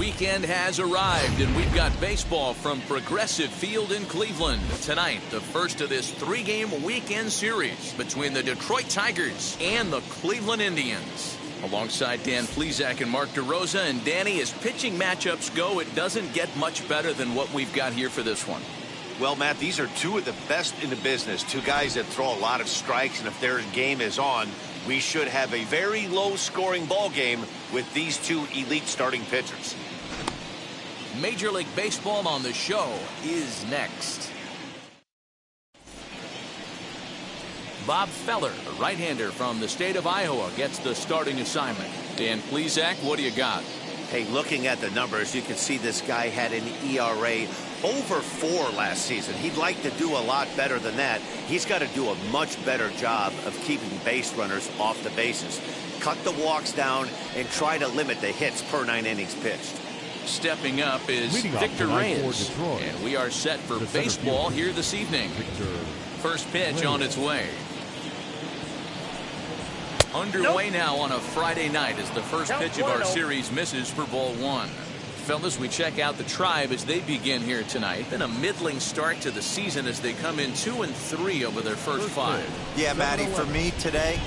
weekend has arrived, and we've got baseball from Progressive Field in Cleveland. Tonight, the first of this three-game weekend series between the Detroit Tigers and the Cleveland Indians. Alongside Dan Plesac and Mark DeRosa, and Danny, as pitching matchups go, it doesn't get much better than what we've got here for this one. Well, Matt, these are two of the best in the business. Two guys that throw a lot of strikes, and if their game is on, we should have a very low-scoring ball game with these two elite starting pitchers. Major League Baseball on the show is next. Bob Feller, a right-hander from the state of Iowa, gets the starting assignment. Dan Plesac, what do you got? Hey, looking at the numbers, you can see this guy had an ERA over 4 last season. He'd like to do a lot better than that. He's got to do a much better job of keeping base runners off the bases. Cut the walks down and try to limit the hits per 9 innings pitched. Stepping up is Victor Reyes. And we are set for baseball here this evening. First pitch on its way. Underway now on a Friday night as the first pitch of our series misses for ball 1. Fellas, we check out the Tribe as they begin here tonight. Been a middling start to the season as they come in 2-3 over their first 5. Yeah, Matty, for me today,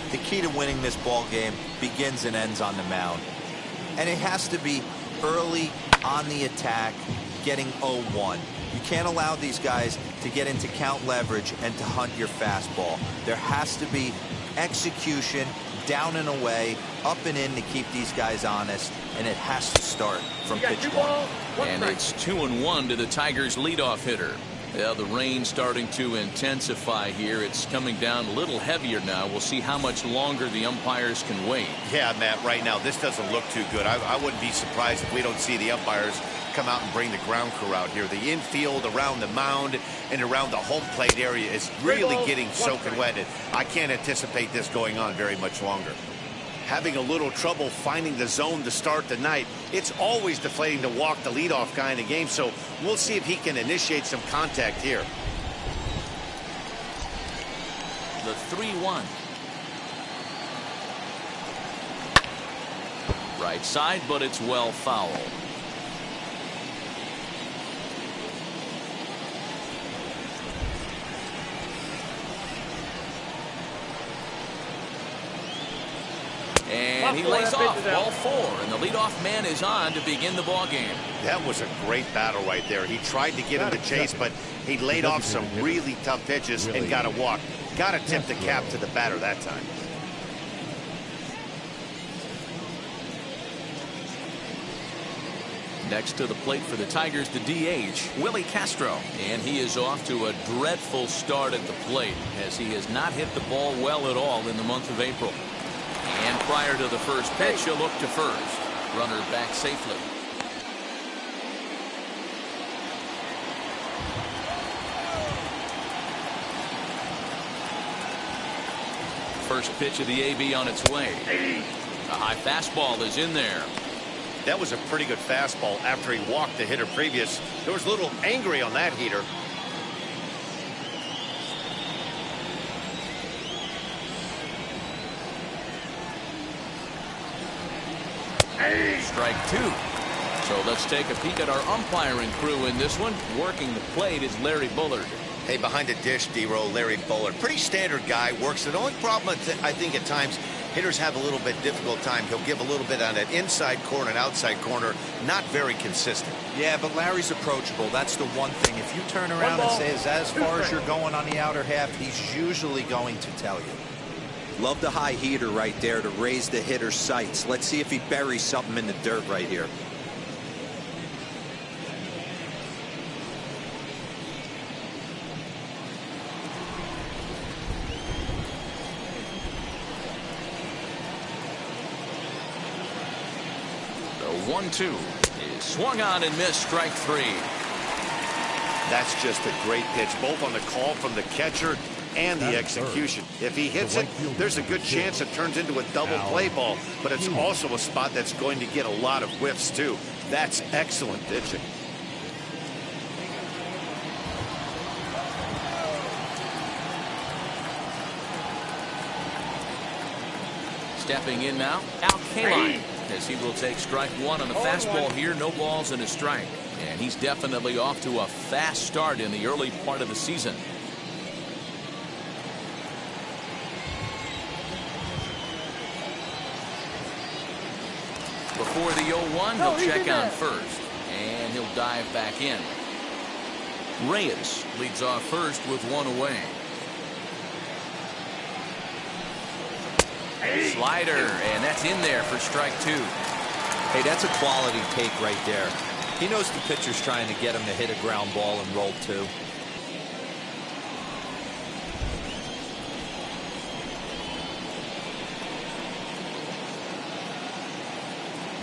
the key to winning this ball game begins and ends on the mound. And it has to be early on the attack, getting 0-1. You can't allow these guys to get into count leverage and to hunt your fastball. There has to be execution, down and away, up and in to keep these guys honest, and it has to start from pitch 1. And it's 2-1 to the Tigers' leadoff hitter. Yeah, the rain starting to intensify here. It's coming down a little heavier now. We'll see how much longer the umpires can wait. Yeah, Matt, right now this doesn't look too good. I wouldn't be surprised if we don't see the umpires come out and bring the ground crew out here. The infield around the mound and around the home plate area is really getting soaking wet. I can't anticipate this going on very much longer. Having a little trouble finding the zone to start the night. It's always deflating to walk the leadoff guy in the game, so we'll see if he can initiate some contact here. The 3-1. Right side, but it's well foul. And he lays off ball 4, and the leadoff man is on to begin the ball game. That was a great battle right there. He tried to get him to chase, but he laid off some really tough pitches and got a walk. Got to tip the cap to the batter that time. Next to the plate for the Tigers, the DH, Willie Castro. And he is off to a dreadful start at the plate, as he has not hit the ball well at all in the month of April. And prior to the first pitch, he'll look to first. Runner back safely. First pitch of the AB on its way. A high fastball is in there. That was a pretty good fastball after he walked the hitter previous. There was a little angry on that heater. Strike 2. So let's take a peek at our umpiring crew in this one. Working the plate is Larry Bullard. Hey, behind the dish, D-Row, Larry Bullard. Pretty standard guy, works it. The only problem, I think, at times, hitters have a little bit difficult time. He'll give a little bit on that inside corner and outside corner. Not very consistent. Yeah, but Larry's approachable. That's the one thing. If you turn around and say, as far as you're going on the outer half, he's usually going to tell you. Love the high heater right there to raise the hitter's sights. Let's see if he buries something in the dirt right here. The 1-2 is swung on and missed, strike 3. That's just a great pitch, both on the call from the catcher and the execution. If he hits it, there's a good chance it turns into a double play ball, but it's also a spot that's going to get a lot of whiffs too. That's excellent pitching. Stepping in now, Al Kaline. as he will take strike one on the fastball here. No balls and a strike. And he's definitely off to a fast start in the early part of the season. Before the 0-1, he'll check on first. And he'll dive back in. Reyes leads off first with one away. Slider, and that's in there for strike two. Hey, that's a quality take right there. He knows the pitcher's trying to get him to hit a ground ball and roll two.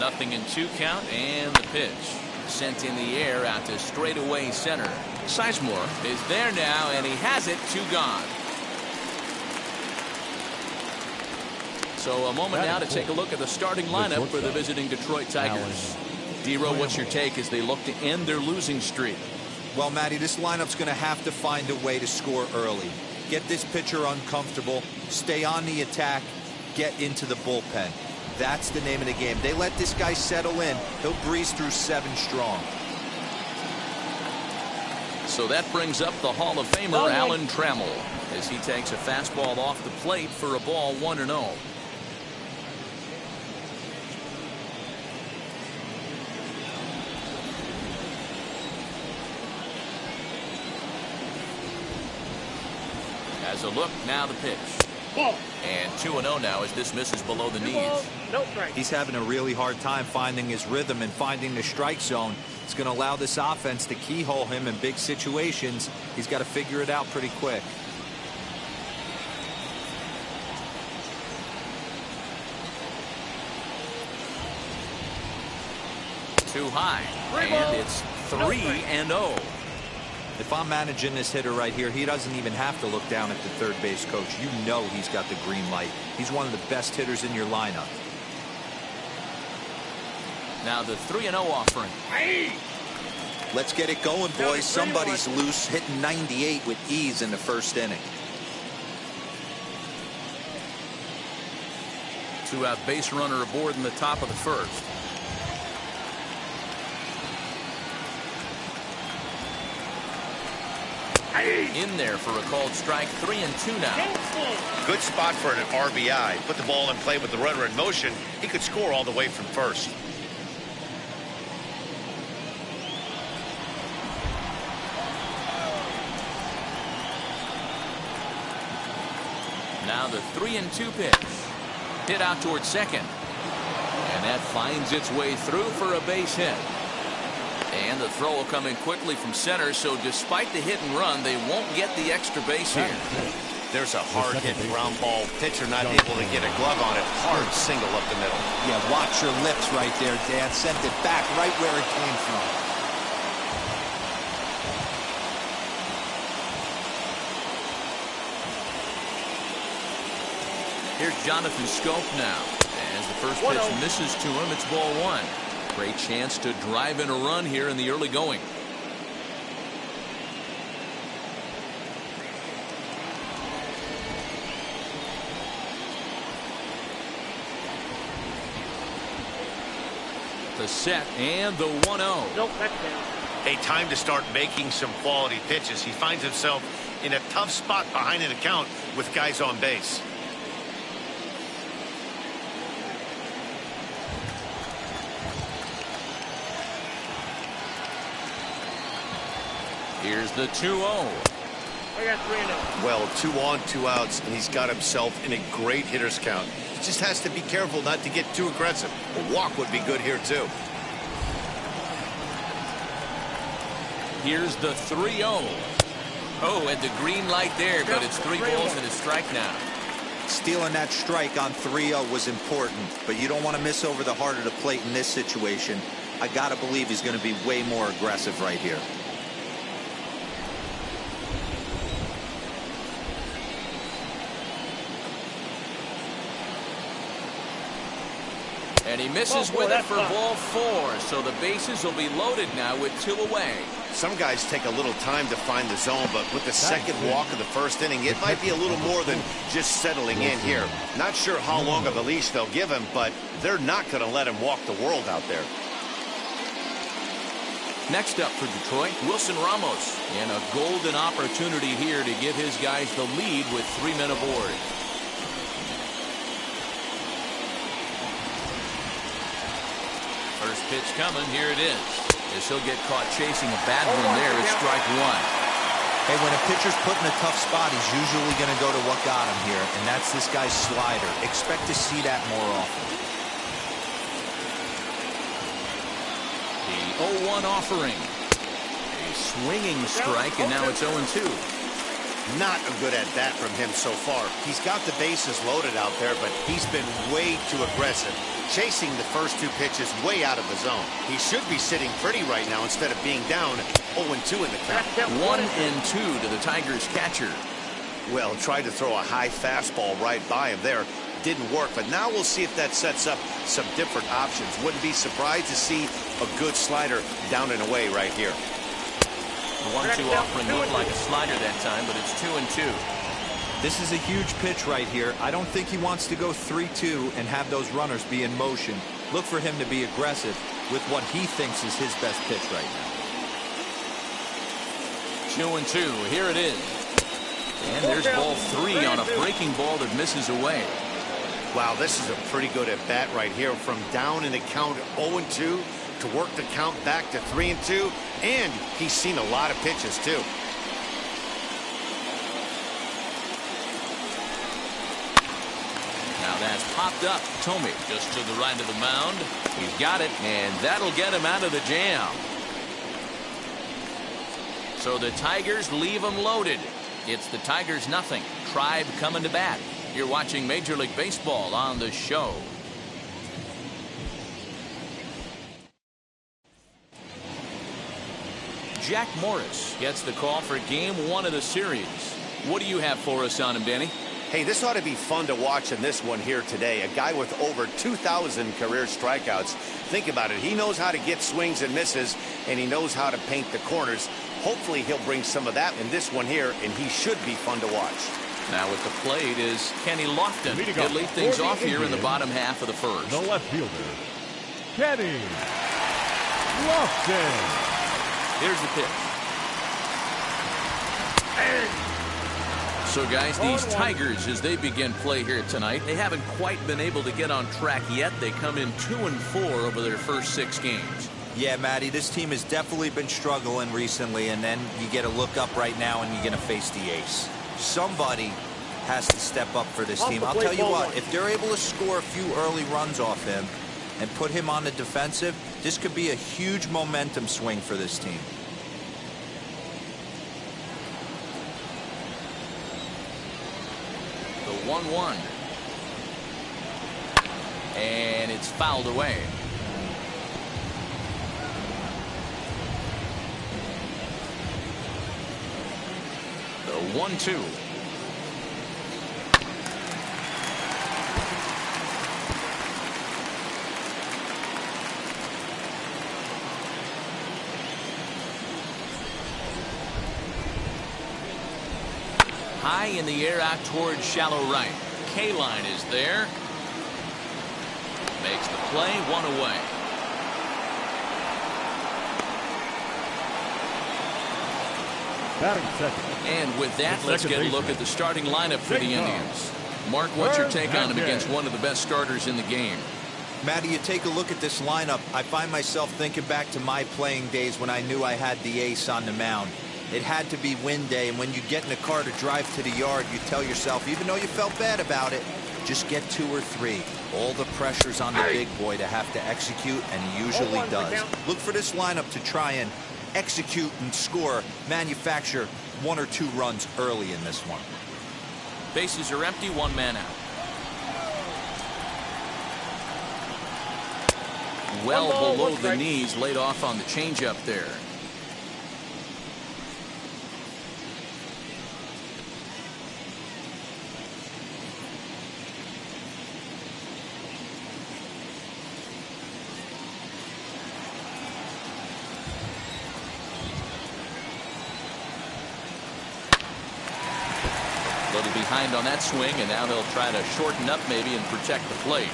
Nothing in 2 count, and the pitch sent in the air out to straightaway center. Sizemore is there now, and he has it. 2 gone. So a moment now to take a look at the starting lineup for the visiting Detroit Tigers. D-Row, what's your take as they look to end their losing streak? Well, Matty, this lineup's going to have to find a way to score early. Get this pitcher uncomfortable, stay on the attack, get into the bullpen. That's the name of the game. They let this guy settle in, he'll breeze through 7 strong. So that brings up the Hall of Famer Alan Trammell as he takes a fastball off the plate for a ball 1-0. As a look, now the pitch. And 2-0 now as this misses below the knees. He's having a really hard time finding his rhythm and finding the strike zone. It's going to allow this offense to keyhole him in big situations. He's got to figure it out pretty quick. Too high. And it's 3-0. If I'm managing this hitter right here, he doesn't even have to look down at the third base coach. You know he's got the green light. He's one of the best hitters in your lineup. Now the 3-0 offering. Let's get it going, boys. Somebody's loose, hitting 98 with ease in the first inning. 2-out base runner aboard in the top of the first. In there for a called strike. 3-2 now. Good spot for an RBI. Put the ball in play with the runner in motion. He could score all the way from first. Now the 3-2 pitch. Hit out towards second. And that finds its way through for a base hit. And the throw will come in quickly from center, so despite the hit and run, they won't get the extra base here. There's a hard hit ground ball. Pitcher not able to get a glove on it. Hard single up the middle. Yeah, watch your lips right there, Dan. Sent it back right where it came from. Here's Jonathan Scope now. As the first pitch misses to him, it's ball 1. Great chance to drive in a run here in the early going. The set and the 1-0. Nope, that's down. A time to start making some quality pitches. He finds himself in a tough spot behind an account with guys on base. Here's the 2-0. I got 3-0. Well, 2 on, 2 outs, and he's got himself in a great hitter's count. He just has to be careful not to get too aggressive. A walk would be good here, too. Here's the 3-0. Oh, and the green light there, but it's 3 balls and a strike now. Stealing that strike on 3-0 was important, but you don't want to miss over the heart of the plate in this situation. I got to believe he's going to be way more aggressive right here. And And he misses with it for ball 4. So the bases will be loaded now with 2 away. Some guys take a little time to find the zone, but with the second walk of the first inning, it might be a little more than just settling in here. Not sure how long of a leash they'll give him, but they're not going to let him walk the world out there. Next up for Detroit, Wilson Ramos. And a golden opportunity here to give his guys the lead with 3 men aboard. First pitch coming. Here it is. As he'll get caught chasing a bad one there. It's strike 1. Hey, when a pitcher's put in a tough spot, he's usually going to go to what got him here, and that's this guy's slider. Expect to see that more often. The 0-1 offering. A swinging strike, and now it's 0-2. Not a good at bat from him so far. He's got the bases loaded out there, but he's been way too aggressive, chasing the first 2 pitches way out of the zone. He should be sitting pretty right now instead of being down 0-2 in the count. 1-2 to the Tigers catcher. Well, tried to throw a high fastball right by him there. Didn't work, but now we'll see if that sets up some different options. Wouldn't be surprised to see a good slider down and away right here. The 1-2 offering looked like a slider that time, but it's 2-2. This is a huge pitch right here. I don't think he wants to go 3-2 and have those runners be in motion. Look for him to be aggressive with what he thinks is his best pitch right now. 2-2. Here it is. And there's ball 3 on a breaking ball that misses away. Wow, this is a pretty good at bat right here. From down in the count 0-2 to work the count back to 3-2. And he's seen a lot of pitches too. Now that's popped up. Tomey just to the right of the mound. He's got it, and that'll get him out of the jam. So the Tigers leave him loaded. It's the Tigers nothing. Tribe coming to bat. You're watching Major League Baseball on the show. Jack Morris gets the call for game 1 of the series. What do you have for us on him, Danny? Hey, this ought to be fun to watch in this one here today. A guy with over 2,000 career strikeouts. Think about it. He knows how to get swings and misses, and he knows how to paint the corners. Hopefully he'll bring some of that in this one here, and he should be fun to watch. Now at the plate is Kenny Lofton. He'll lead things off here in the bottom half of the first. The left fielder, Kenny Lofton. Here's the pitch. So guys, these Tigers, as they begin play here tonight, they haven't quite been able to get on track yet. They come in 2-4 over their first 6 games. Yeah, Matty, this team has definitely been struggling recently, and then you get a look up right now and you're going to face the ace. Somebody has to step up for this team. I'll tell you what, if they're able to score a few early runs off him and put him on the defensive, this could be a huge momentum swing for this team. The 1-1. And it's fouled away. The 1-2. High in the air out towards shallow right. K-line is there. Makes the play, 1 away. Batting second. And with that, let's get a look at the starting lineup for the Indians. Mark, what's your take on him against one of the best starters in the game? Matty, you take a look at this lineup, I find myself thinking back to my playing days when I knew I had the ace on the mound. It had to be win day, and when you get in a car to drive to the yard, you tell yourself, even though you felt bad about it, just get 2 or 3. All the pressure's on the big boy to have to execute, and he usually does. Look for this lineup to try and execute and score, manufacture 1 or 2 runs early in this one. Bases are empty, 1 man out. Well below the knees, laid off on the changeup there. A little behind on that swing, and now they'll try to shorten up maybe and protect the plate.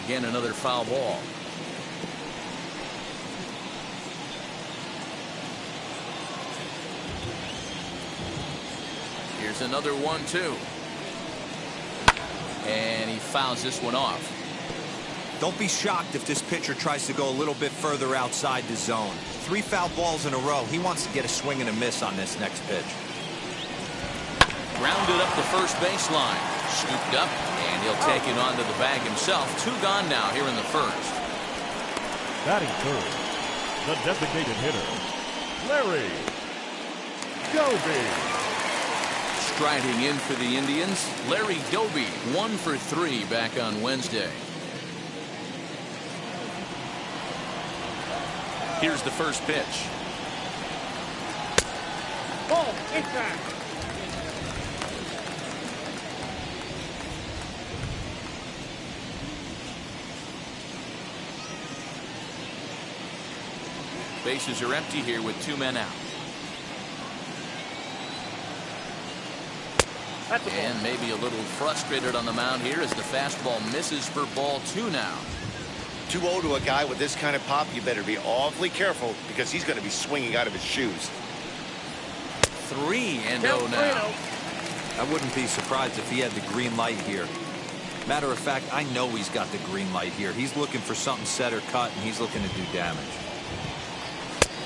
Again, another foul ball. Here's another 1-2. And he fouls this one off. Don't be shocked if this pitcher tries to go a little bit further outside the zone. 3 foul balls in a row. He wants to get a swing and a miss on this next pitch. Grounded up the first baseline. Scooped up, and he'll take it onto the bag himself. 2 gone now here in the first. Batting third, the designated hitter, Larry Doby. Striding in for the Indians, Larry Doby, 1 for 3 back on Wednesday. Here's the first pitch. Ball, impact. Bases are empty here with 2 men out. And maybe a little frustrated on the mound here as the fastball misses for ball 2 now. 2-0 to a guy with this kind of pop, you better be awfully careful because he's going to be swinging out of his shoes. 3-0 now. I wouldn't be surprised if he had the green light here. Matter of fact, I know he's got the green light here. He's looking for something set or cut, and he's looking to do damage.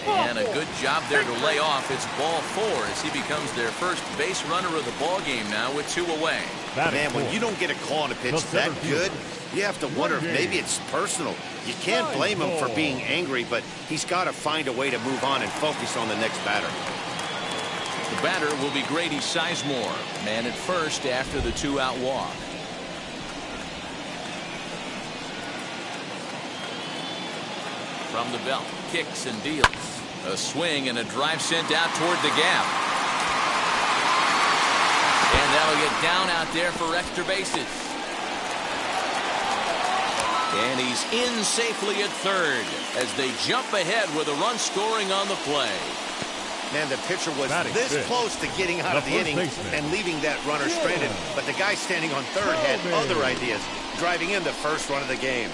And a good job there to lay off. It's ball 4 as he becomes their first base runner of the ball game now with 2 away. Man, when you don't get a call on a pitch that good, you have to wonder if maybe it's personal. You can't blame him for being angry, but he's got to find a way to move on and focus on the next batter. The batter will be Grady Sizemore, man at first after the 2-out walk. From the belt, kicks and deals. A swing and a drive sent out toward the gap. And that'll get down out there for extra bases. And he's in safely at third as they jump ahead with a run scoring on the play. Man, the pitcher was this close to getting out of the inning and leaving that runner stranded. But the guy standing on third had other ideas, driving in the first run of the game.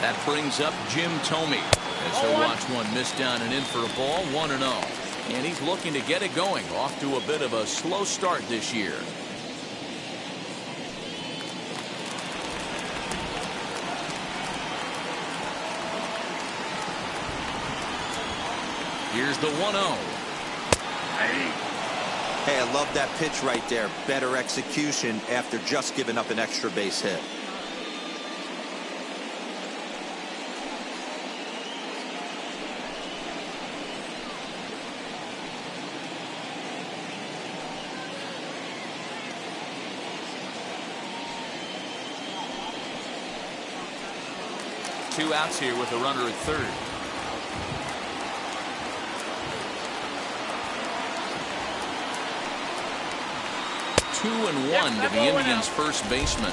That brings up Jim Thome as he'll watch one miss down and in for a ball, 1-0. And he's looking to get it going, off to a bit of a slow start this year. Here's the 1-0. Hey, I love that pitch right there. Better execution after just giving up an extra base hit. Two outs here with a runner at third. Two and one to the Indians' first baseman.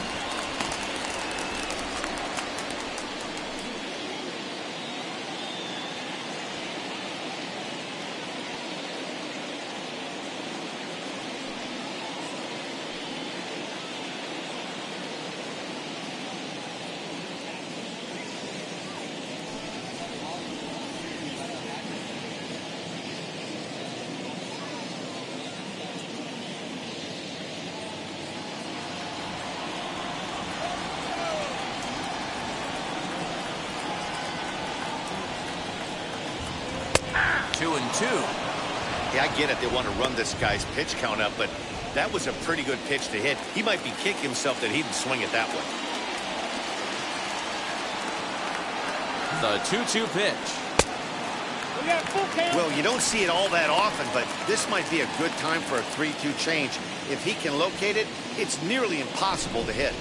Two and two. Yeah, I get it. They want to run this guy's pitch count up, but that was a pretty good pitch to hit. He might be kicking himself that he didn't swing it that way. The 2-2 pitch. Well, you don't see it all that often, but this might be a good time for a 3-2 change. If he can locate it, it's nearly impossible to hit.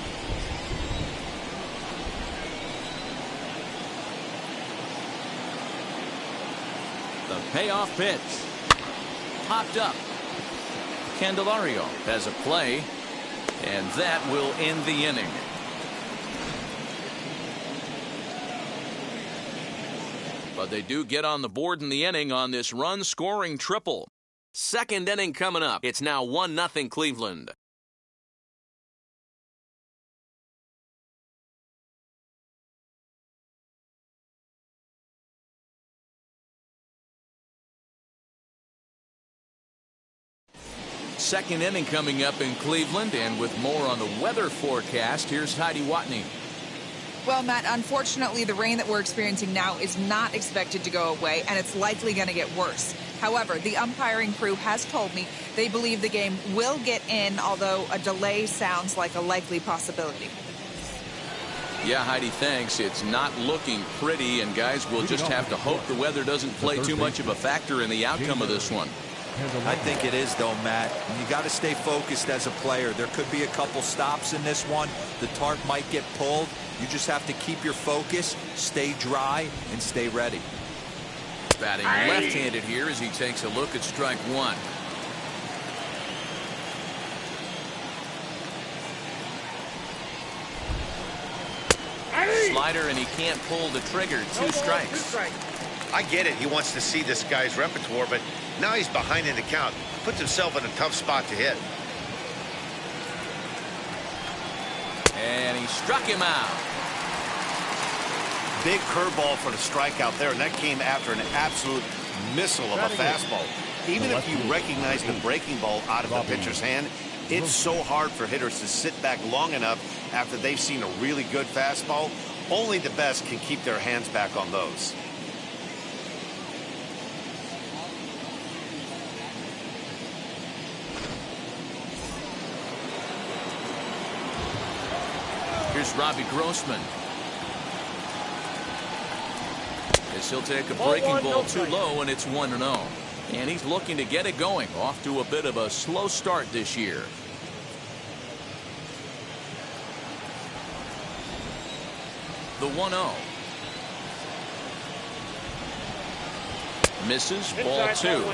The payoff pitch. Popped up. Candelario has a play, and that will end the inning. But they do get on the board in the inning on this run-scoring triple. Second inning coming up. It's now 1-0 Cleveland. Second inning coming up in Cleveland, and with more on the weather forecast, here's Heidi Watney. Well, Matt, unfortunately, the rain that we're experiencing now is not expected to go away, and it's likely going to get worse. However, the umpiring crew has told me they believe the game will get in, although a delay sounds like a likely possibility. Yeah, Heidi, thanks. It's not looking pretty, and guys, we'll just have to hope the weather doesn't play too much of a factor in the outcome of this one. I think it is, though, Matt. You got to stay focused as a player. There could be a couple stops in this one. The tarp might get pulled. You just have to keep your focus, stay dry, and stay ready. Batting left-handed here as he takes a look at strike one. Slider, and he can't pull the trigger. Two strikes. I get it. He wants to see this guy's repertoire, but now he's behind in the count. Puts himself in a tough spot to hit. And he struck him out. Big curveball for the strikeout there, and that came after an absolute missile of a fastball. Even if you recognize the breaking ball out of the pitcher's hand, it's so hard for hitters to sit back long enough after they've seen a really good fastball. Only the best can keep their hands back on those. Here's Robbie Grossman. As he'll take a breaking ball too low, and it's 1-0. And he's looking to get it going. Off to a bit of a slow start this year. The 1-0. Misses, ball two.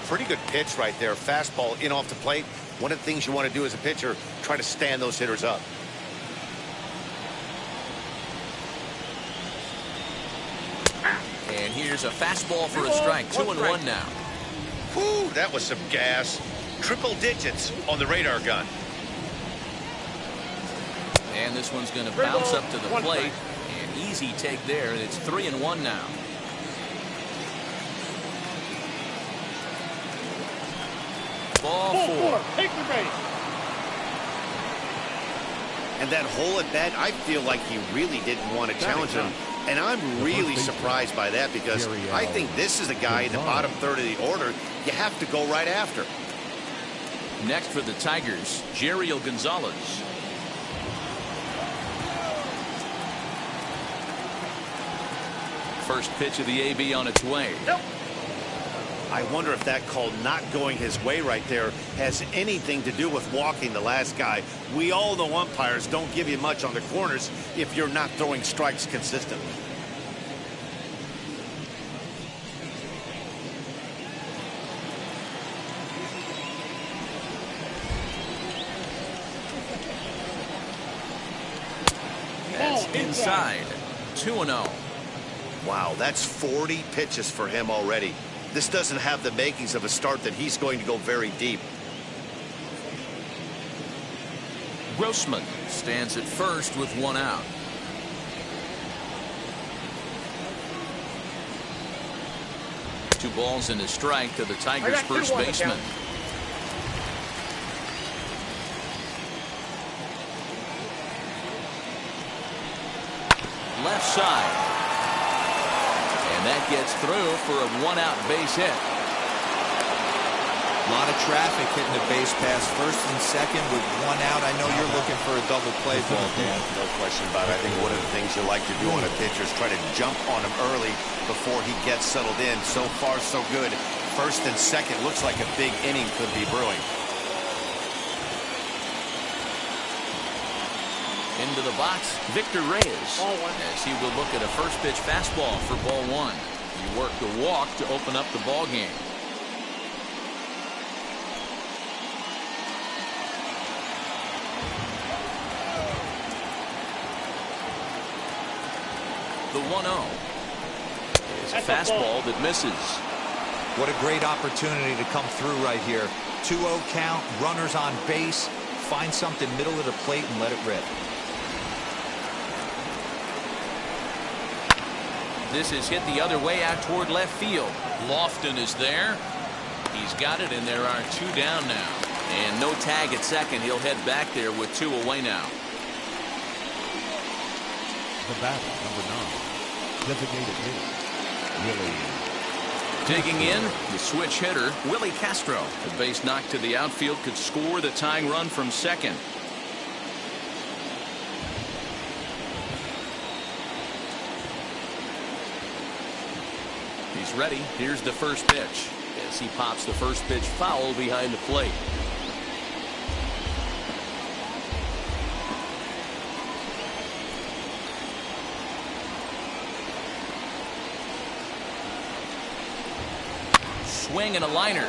Pretty good pitch right there. Fastball in off the plate. One of the things you want to do as a pitcher, try to stand those hitters up. And here's a fastball for a strike. 2-1 now. Whew, that was some gas. Triple digits on the radar gun. And this one's going to bounce up to the plate. An easy take there, and it's 3-1 now. Ball four. Take the base. And that hole at bat, I feel like he really didn't want to challenge him. And I'm really surprised by that, because I think this is a guy in the bottom third of the order you have to go right after. Next for the Tigers, Jeriel Gonzalez. First pitch of the AB on its way. I wonder if that call not going his way right there has anything to do with walking the last guy. We all know umpires don't give you much on the corners if you're not throwing strikes consistently. That's inside. 2-0. Wow, that's 40 pitches for him already. This doesn't have the makings of a start that he's going to go very deep. Grossman stands at first with one out. Two balls and a strike to the Tigers' first baseman. Left side. And that gets through for a one-out base hit. A lot of traffic hitting the base pass first and second with one out. I know you're looking for a double play ball, Dan. No question about it. I think one of the things you like to do on a pitcher is try to jump on him early before he gets settled in. So far, so good. First and second looks like a big inning could be brewing. Into the box, Victor Reyes, as he will look at a first pitch fastball for ball one. He worked the walk to open up the ball game. The 1-0 is a fastball that misses. What a great opportunity to come through right here. 2-0 count, runners on base. Find something middle of the plate and let it rip. This is hit the other way out toward left field. Lofton is there. He's got it, and there are 2 down now. And no tag at second. He'll head back there with 2 away now. The batter, number 9, designated hitter, Willie. Digging in, the switch hitter, Willie Castro. The base knock to the outfield could score the tying run from second. He's ready. Here's the first pitch. As he pops the first pitch foul behind the plate. Swing and a liner.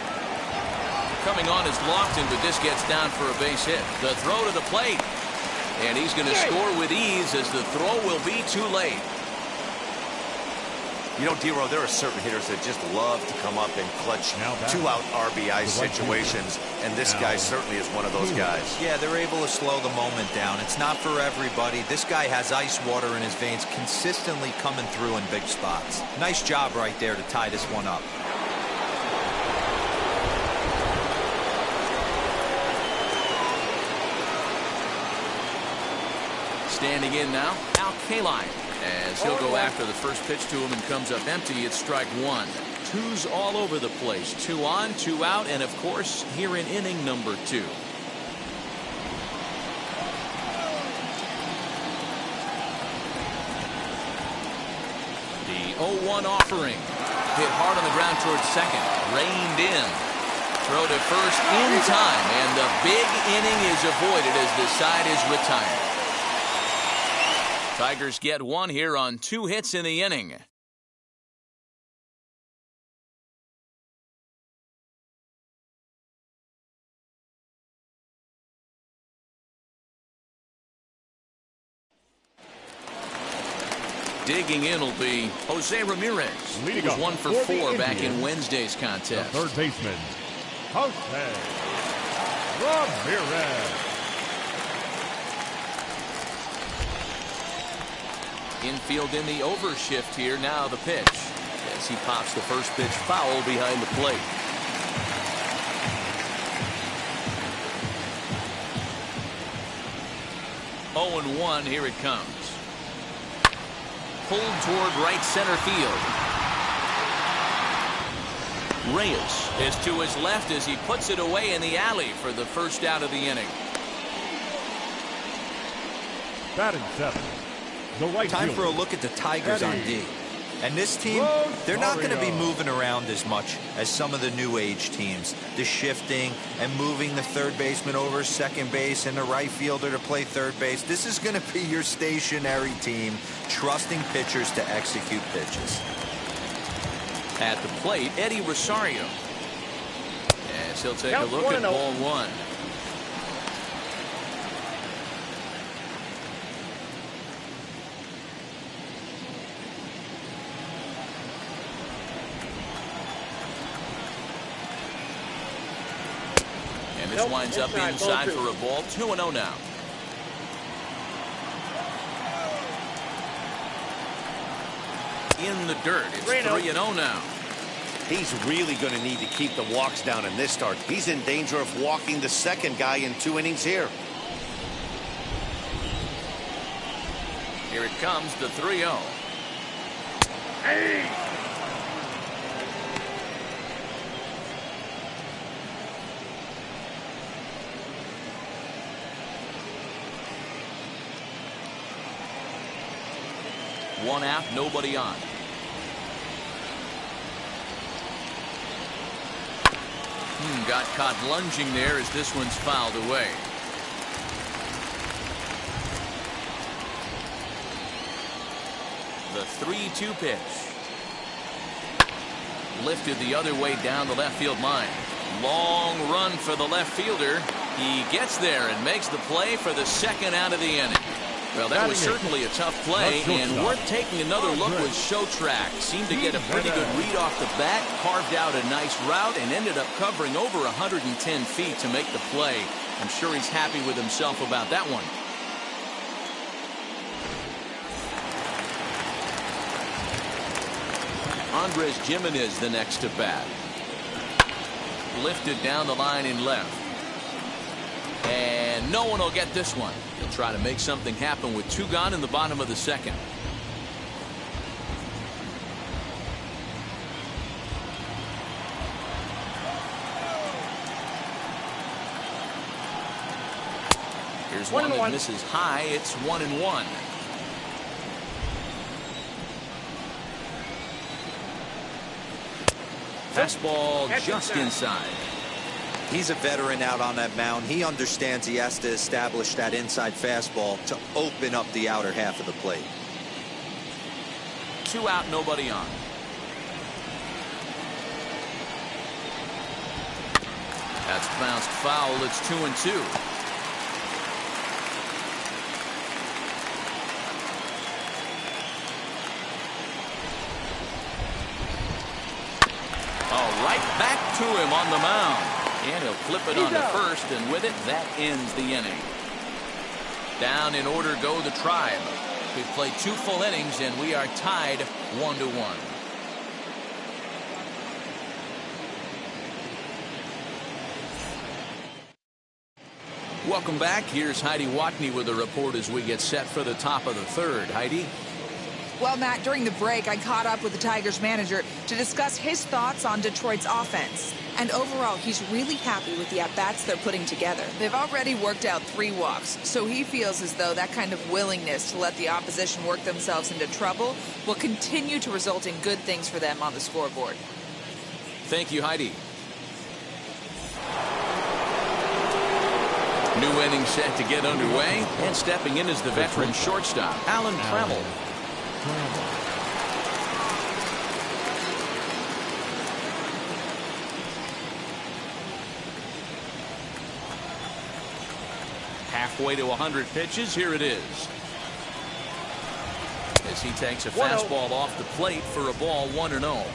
Coming on is Lofton, but this gets down for a base hit. The throw to the plate. And he's going to score with ease as the throw will be too late. You know, D-Row, there are certain hitters that just love to come up and clutch 2-out RBI situations, and this guy certainly is one of those guys. Yeah, they're able to slow the moment down. It's not for everybody. This guy has ice water in his veins, consistently coming through in big spots. Nice job right there to tie this one up. Standing in now, Al Kaline, as he'll go after the first pitch to him and comes up empty. It's strike 1. 2's all over the place. 2 on, 2 out, and of course here in inning number 2. The 0-1 offering. Hit hard on the ground towards second. Reined in. Throw to first in time, and the big inning is avoided as the side is retired. Tigers get 1 here on 2 hits in the inning. Digging in will be Jose Ramirez. He was 1 for 4 back in Wednesday's contest. The third baseman, Jose Ramirez. Infield in the overshift here. Now the pitch. As he pops the first pitch foul behind the plate. Oh and 1. Here it comes. Pulled toward right center field. Reyes is to his left as he puts it away in the alley for the first out of the inning. Batting 7. Time for a look at the Tigers on D. And this team, they're not going to be moving around as much as some of the new age teams. The shifting and moving the third baseman over second base and the right fielder to play third base. This is going to be your stationary team, trusting pitchers to execute pitches. At the plate, Eddie Rosario. As he'll take a look at ball 1. This winds up inside for a ball. 2-0 now. In the dirt. It's 3-0 now. He's really going to need to keep the walks down in this start. He's in danger of walking the second guy in 2 innings here. Here it comes, the 3-0. Hey! One out, nobody on. Got caught lunging there as this one's fouled away. The 3-2 pitch. Lifted the other way down the left field line. Long run for the left fielder. He gets there and makes the play for the second out of the inning. Well, that was certainly a tough play, and worth taking another look was Showtrack. Seemed to get a pretty good read off the bat, carved out a nice route, and ended up covering over 110 feet to make the play. I'm sure he's happy with himself about that one. Andres Gimenez the next to bat. Lifted down the line in left. And no one will get this one. He'll try to make something happen with 2 gone in the bottom of the second. Here's one that misses high. It's 1-1. Fastball just inside. He's a veteran out on that mound. He understands he has to establish that inside fastball to open up the outer half of the plate. 2 out, nobody on. That's bounced foul. It's 2-2. Right back to him on the mound. And he'll flip it on to first, and with it, that ends the inning. Down in order go the Tribe. We've played 2 full innings, and we are tied 1-1. Welcome back. Here's Heidi Watney with a report as we get set for the top of the third. Heidi? Well, Matt, during the break, I caught up with the Tigers manager to discuss his thoughts on Detroit's offense. And overall, he's really happy with the at-bats they're putting together. They've already worked out 3 walks, so he feels as though that kind of willingness to let the opposition work themselves into trouble will continue to result in good things for them on the scoreboard. Thank you, Heidi. New inning set to get underway, and stepping in is the veteran shortstop, Alan Trammell. Halfway to 100 pitches, here it is. As he takes a fastball off the plate for a ball, 1-0.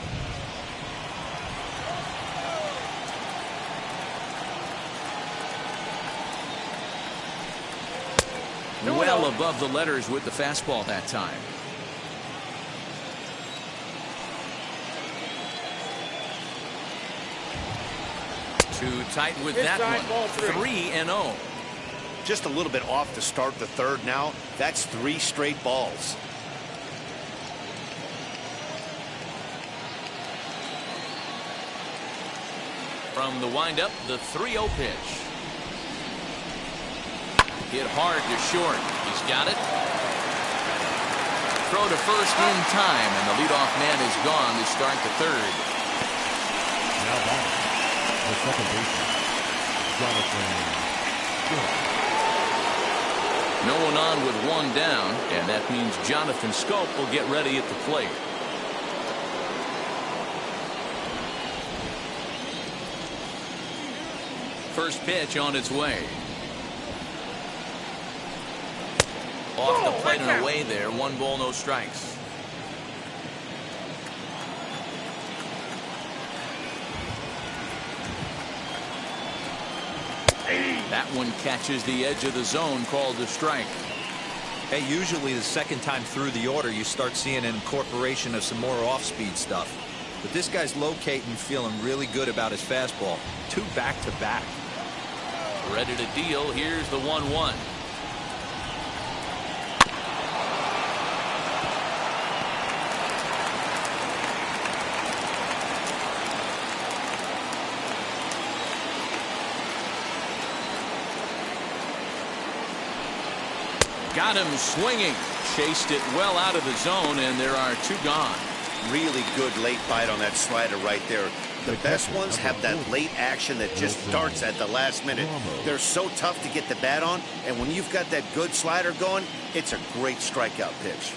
Well above the letters with the fastball that time. Too tight with that one. 3-0. Just a little bit off to start the third now. That's 3 straight balls. From the windup, the 3-0 pitch. Hit hard to short. He's got it. Throw to first in time, and the leadoff man is gone to start the third. Now back, the second baseman, Jonathan. No one on with 1 down, and that means Jonathan Scope will get ready at the plate. First pitch on its way. Off the plate and away there. 1 ball, no strikes. That one catches the edge of the zone, called a strike. Hey, usually the second time through the order, you start seeing an incorporation of some more off-speed stuff. But this guy's locating, feeling really good about his fastball. 2 back-to-back. Ready to deal. Here's the 1-1. Got him swinging. Chased it well out of the zone, and there are 2 gone. Really good late bite on that slider right there. The best ones have that late action that just starts at the last minute. They're so tough to get the bat on, and when you've got that good slider going, it's a great strikeout pitch.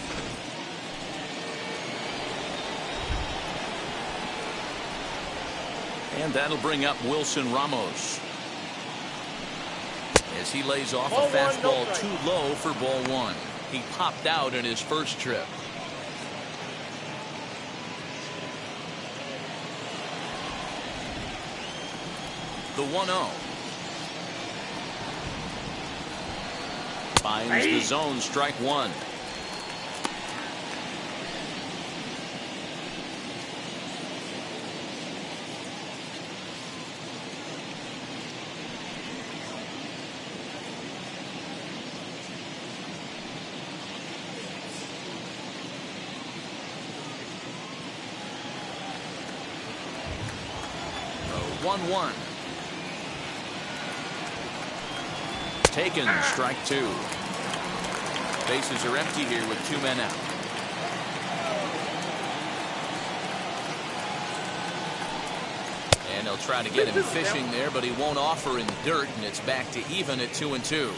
And that'll bring up Wilson Ramos as he lays off Ball a one, fastball no strike. too low for ball one. He popped out in his first trip. The 1-0. Finds the zone, strike one. The 1-1. Taken, strike two. Bases are empty here with 2 men out. And they'll try to get him fishing there, but he won't offer in the dirt, and it's back to even at 2-2.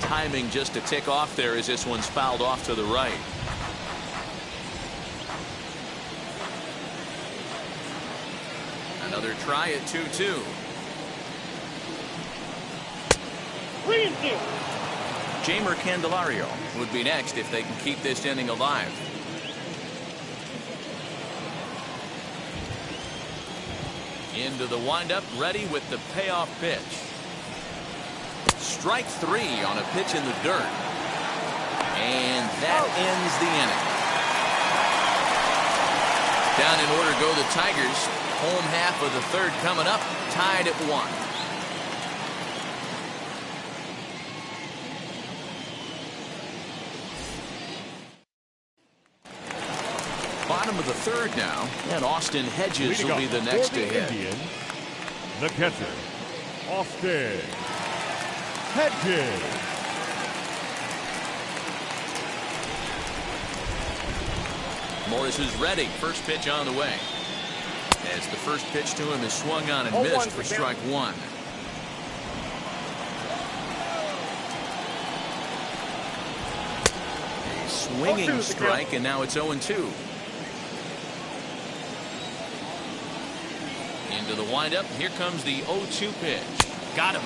Timing just to tick off there as this one's fouled off to the right. Another try at 2-2. Jamer Candelario would be next if they can keep this inning alive. Into the windup, ready with the payoff pitch. Strike three on a pitch in the dirt. And that ends the inning. Down in order go the Tigers. Home half of the third coming up, tied at 1. Bottom of the third now, and Austin Hedges will be the next to hit. Indians, the catcher, Austin Hedges. Morris is ready. First pitch on the way. As the first pitch to him is swung on and missed for strike one. A swinging strike, and now it's 0-2. Into the windup. Here comes the 0-2 pitch. Got him.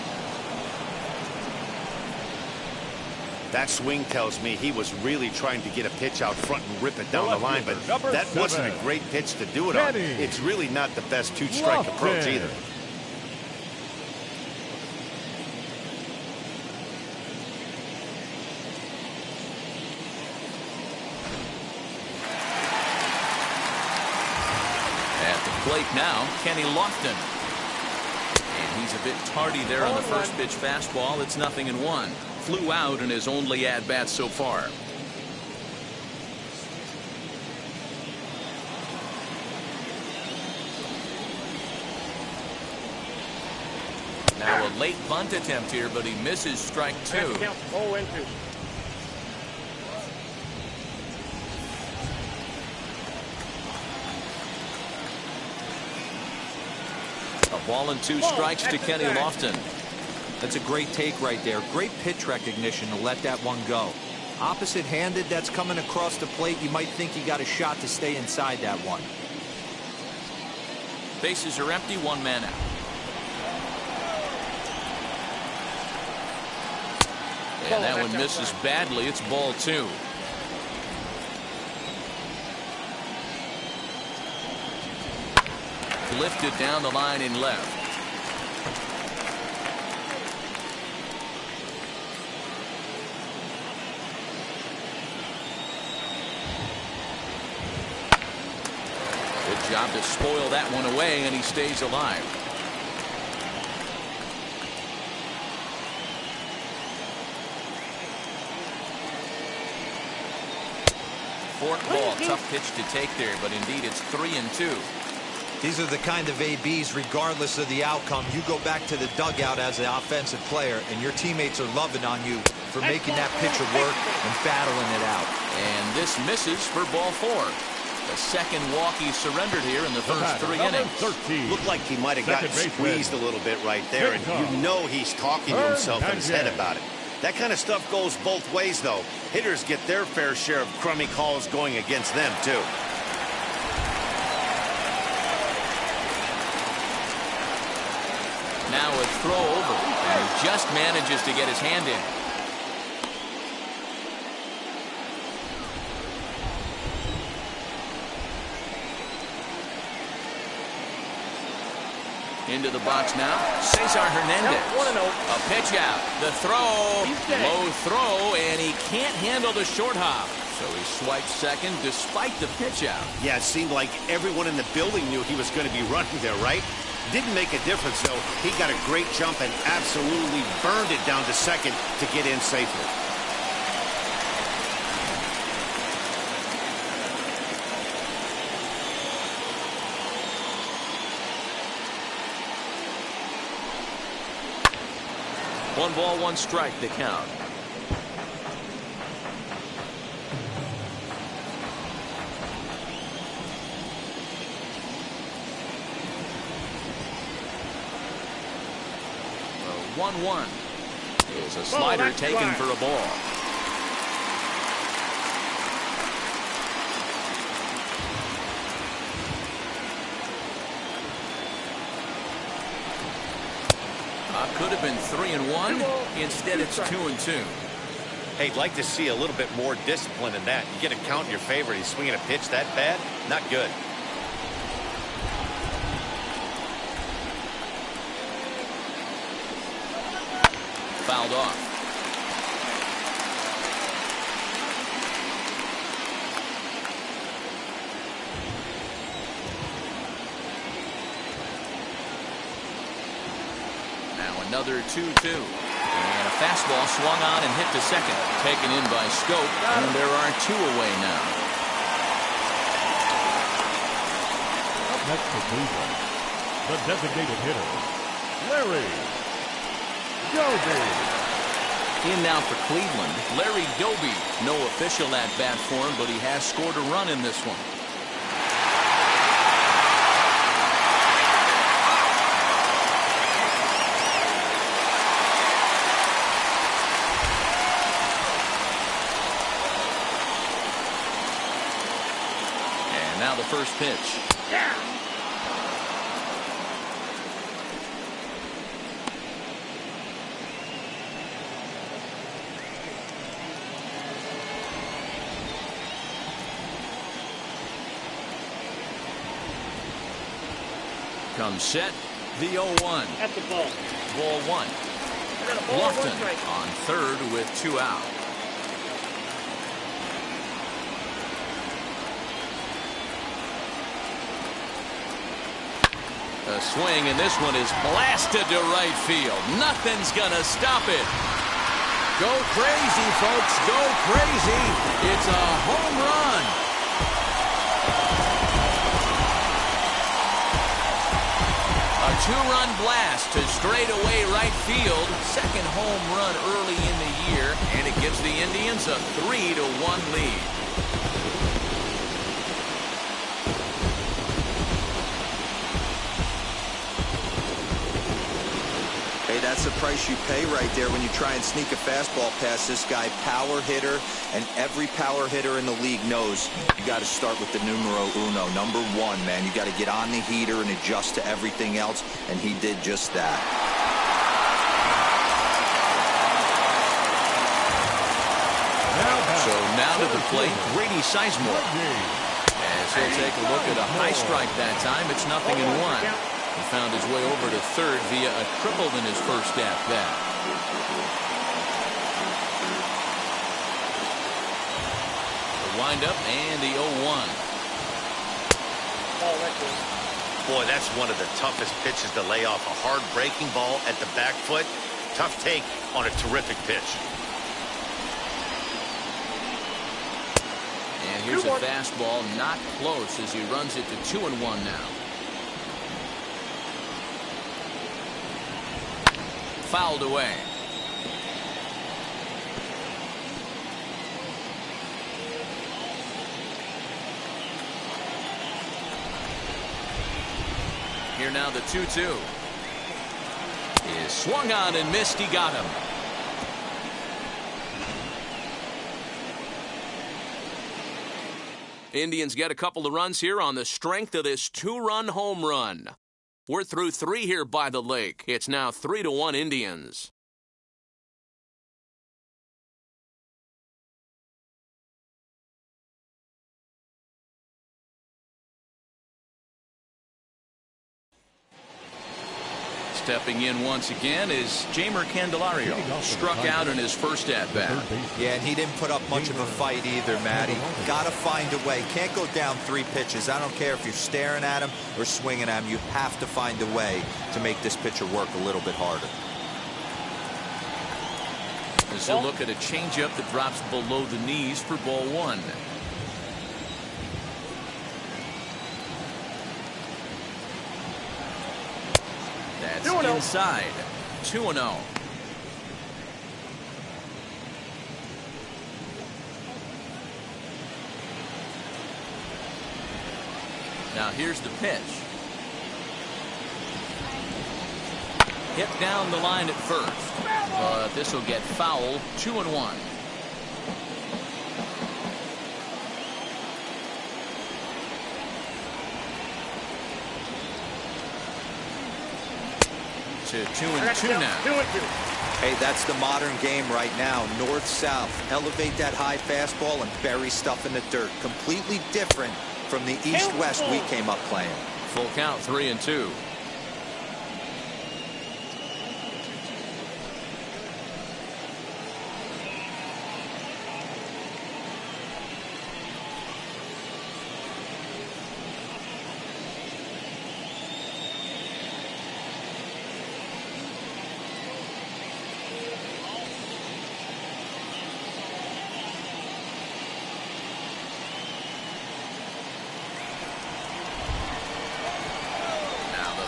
That swing tells me he was really trying to get a pitch out front and rip it down the line, but that wasn't a great pitch to do it on. It's really not the best 2-strike approach either. At the plate now, Kenny Lofton. And he's a bit tardy there on the first pitch fastball. It's 0-1. Flew out in his only at-bat so far. Now a late bunt attempt here, but he misses strike two. A ball and 2 strikes to Kenny Lofton. That's a great take right there. Great pitch recognition to let that one go. Opposite-handed, that's coming across the plate. You might think he got a shot to stay inside that one. Bases are empty, 1 man out. And that one misses badly. It's ball 2. Lifted down the line in left. Good job to spoil that one away, and he stays alive. Fork ball, tough pitch to take there, but indeed it's 3-2. These are the kind of ABs, regardless of the outcome. You go back to the dugout as an offensive player, and your teammates are loving on you for making that pitcher work and battling it out. And this misses for ball 4. The second walk he surrendered here in the first 3 innings. 13. Looked like he might have gotten squeezed a little bit right there, and you know he's talking to himself in his head about it. That kind of stuff goes both ways, though. Hitters get their fair share of crummy calls going against them, too. Now a throw over, and he just manages to get his hand in. Into the box now, Cesar Hernandez. A pitch out, the throw, low throw, and he can't handle the short hop. So he swipes second despite the pitch out. Yeah, it seemed like everyone in the building knew he was going to be running there, right? Didn't make a difference, though. He got a great jump and absolutely burned it down to second to get in safely. One ball, one strike, the count. The 1-1 is a slider taken for a ball. Could have been 3-1. Instead, it's 2-2. Hey, I'd like to see a little bit more discipline in that. You get a count in your favor. He's swinging a pitch that bad. Not good. Fouled off. Another 2-2. And a fastball swung on and hit to second. Taken in by Scope. And there are 2 away now. Up next for Cleveland, the designated hitter, Larry Doby. In now for Cleveland, Larry Doby. No official at-bat for him, but he has scored a run in this one. Now the first pitch. Comes set. The 0-1. At the ball. Ball 1. Lofton on third with 2 out. A swing, and this one is blasted to right field. Nothing's gonna stop it. Go crazy, folks. Go crazy. It's a home run. A 2-run blast to straightaway right field. Second home run early in the year, and it gives the Indians a 3-1 lead. That's the price you pay right there when you try and sneak a fastball past this guy. Power hitter, and every power hitter in the league knows you got to start with the numero uno, number 1, man. You got to get on the heater and adjust to everything else, and he did just that. So now to the plate, Grady Sizemore. As he'll take a look at a high strike that time, it's 0-1. He found his way over to third via a triple in his first at-bat. The windup and the 0-1. Boy, that's one of the toughest pitches to lay off. A hard breaking ball at the back foot. Tough take on a terrific pitch. And here's a fastball not close as he runs it to 2-1 now. fouled away. Here now the 2-2. Is swung on and missed. He got him. Indians get a couple of runs here on the strength of this 2-run home run. We're through 3 here by the lake. It's now 3-1 Indians. Stepping in once again is Jamer Candelario. Struck out in his first at-bat. Yeah, and he didn't put up much of a fight either, Matty. Got to find a way. Can't go down 3 pitches. I don't care if you're staring at him or swinging at him. You have to find a way to make this pitcher work a little bit harder. As he'll look at a changeup that drops below the knees for ball 1. That's inside. 2-0. Now here's the pitch. Hit down the line at first. But this will get foul. 2-1. To 2-2 now. 2-2. Hey, that's the modern game right now. North-south. Elevate that high fastball and bury stuff in the dirt. Completely different from the east-west we came up playing. Full count, 3-2.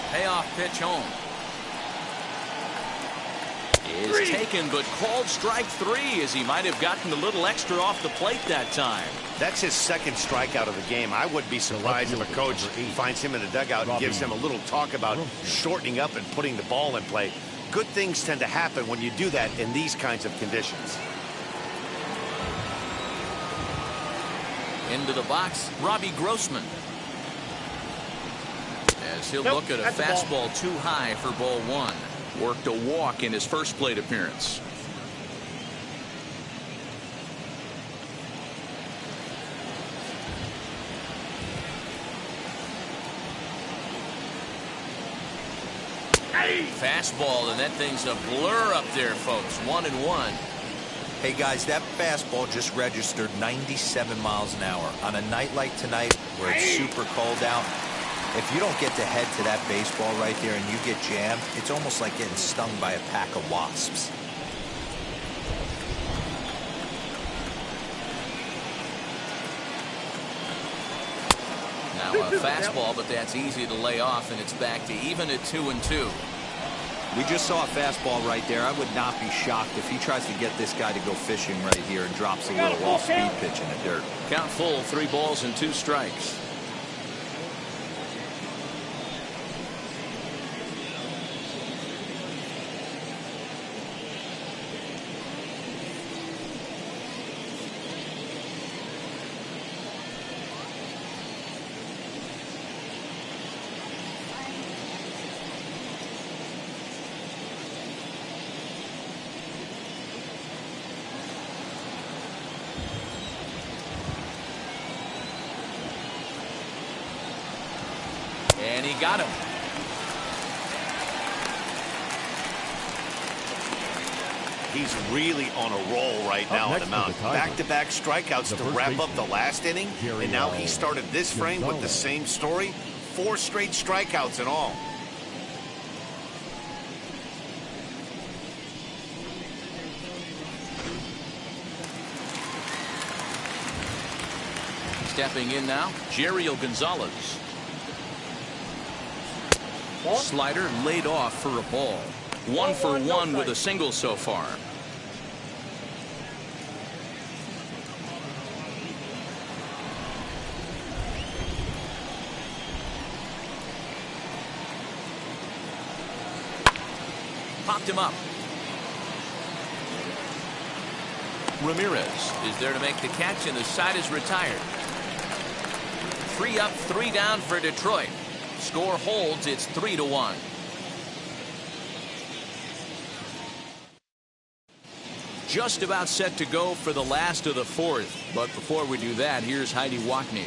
Payoff pitch home. Is taken, but called strike 3 as he might have gotten a little extra off the plate that time. That's his second strikeout of the game. I wouldn't be surprised if a coach finds him in the dugout and gives him a little talk about shortening up and putting the ball in play. Good things tend to happen when you do that in these kinds of conditions. Into the box, Robbie Grossman. As he'll look at a fastball too high for ball 1. Worked a walk in his first plate appearance. Fastball, and that thing's a blur up there, folks. 1-1. Hey, guys, that fastball just registered 97 miles an hour. On a night like tonight where it's super cold out, if you don't get to head to that baseball right there and you get jammed, it's almost like getting stung by a pack of wasps. Now a fastball, but that's easy to lay off, and it's back to even at 2-2. We just saw a fastball right there. I would not be shocked if he tries to get this guy to go fishing right here and drops a little off-speed pitch in the dirt. Count full, 3 balls and 2 strikes. And he got him. He's really on a roll right now on the mound. Back-to-back strikeouts to wrap up the last inning, and now he started this frame with the same story. 4 straight strikeouts in all. Stepping in now, Jeriel Gonzalez. Slider laid off for a ball. 1 for 1 with a single so far. Popped him up. Ramirez is there to make the catch, and the side is retired. 3 up, 3 down for Detroit. Score holds. It's 3-1. Just about set to go for the last of the 4th. But before we do that, here's Heidi Wackney.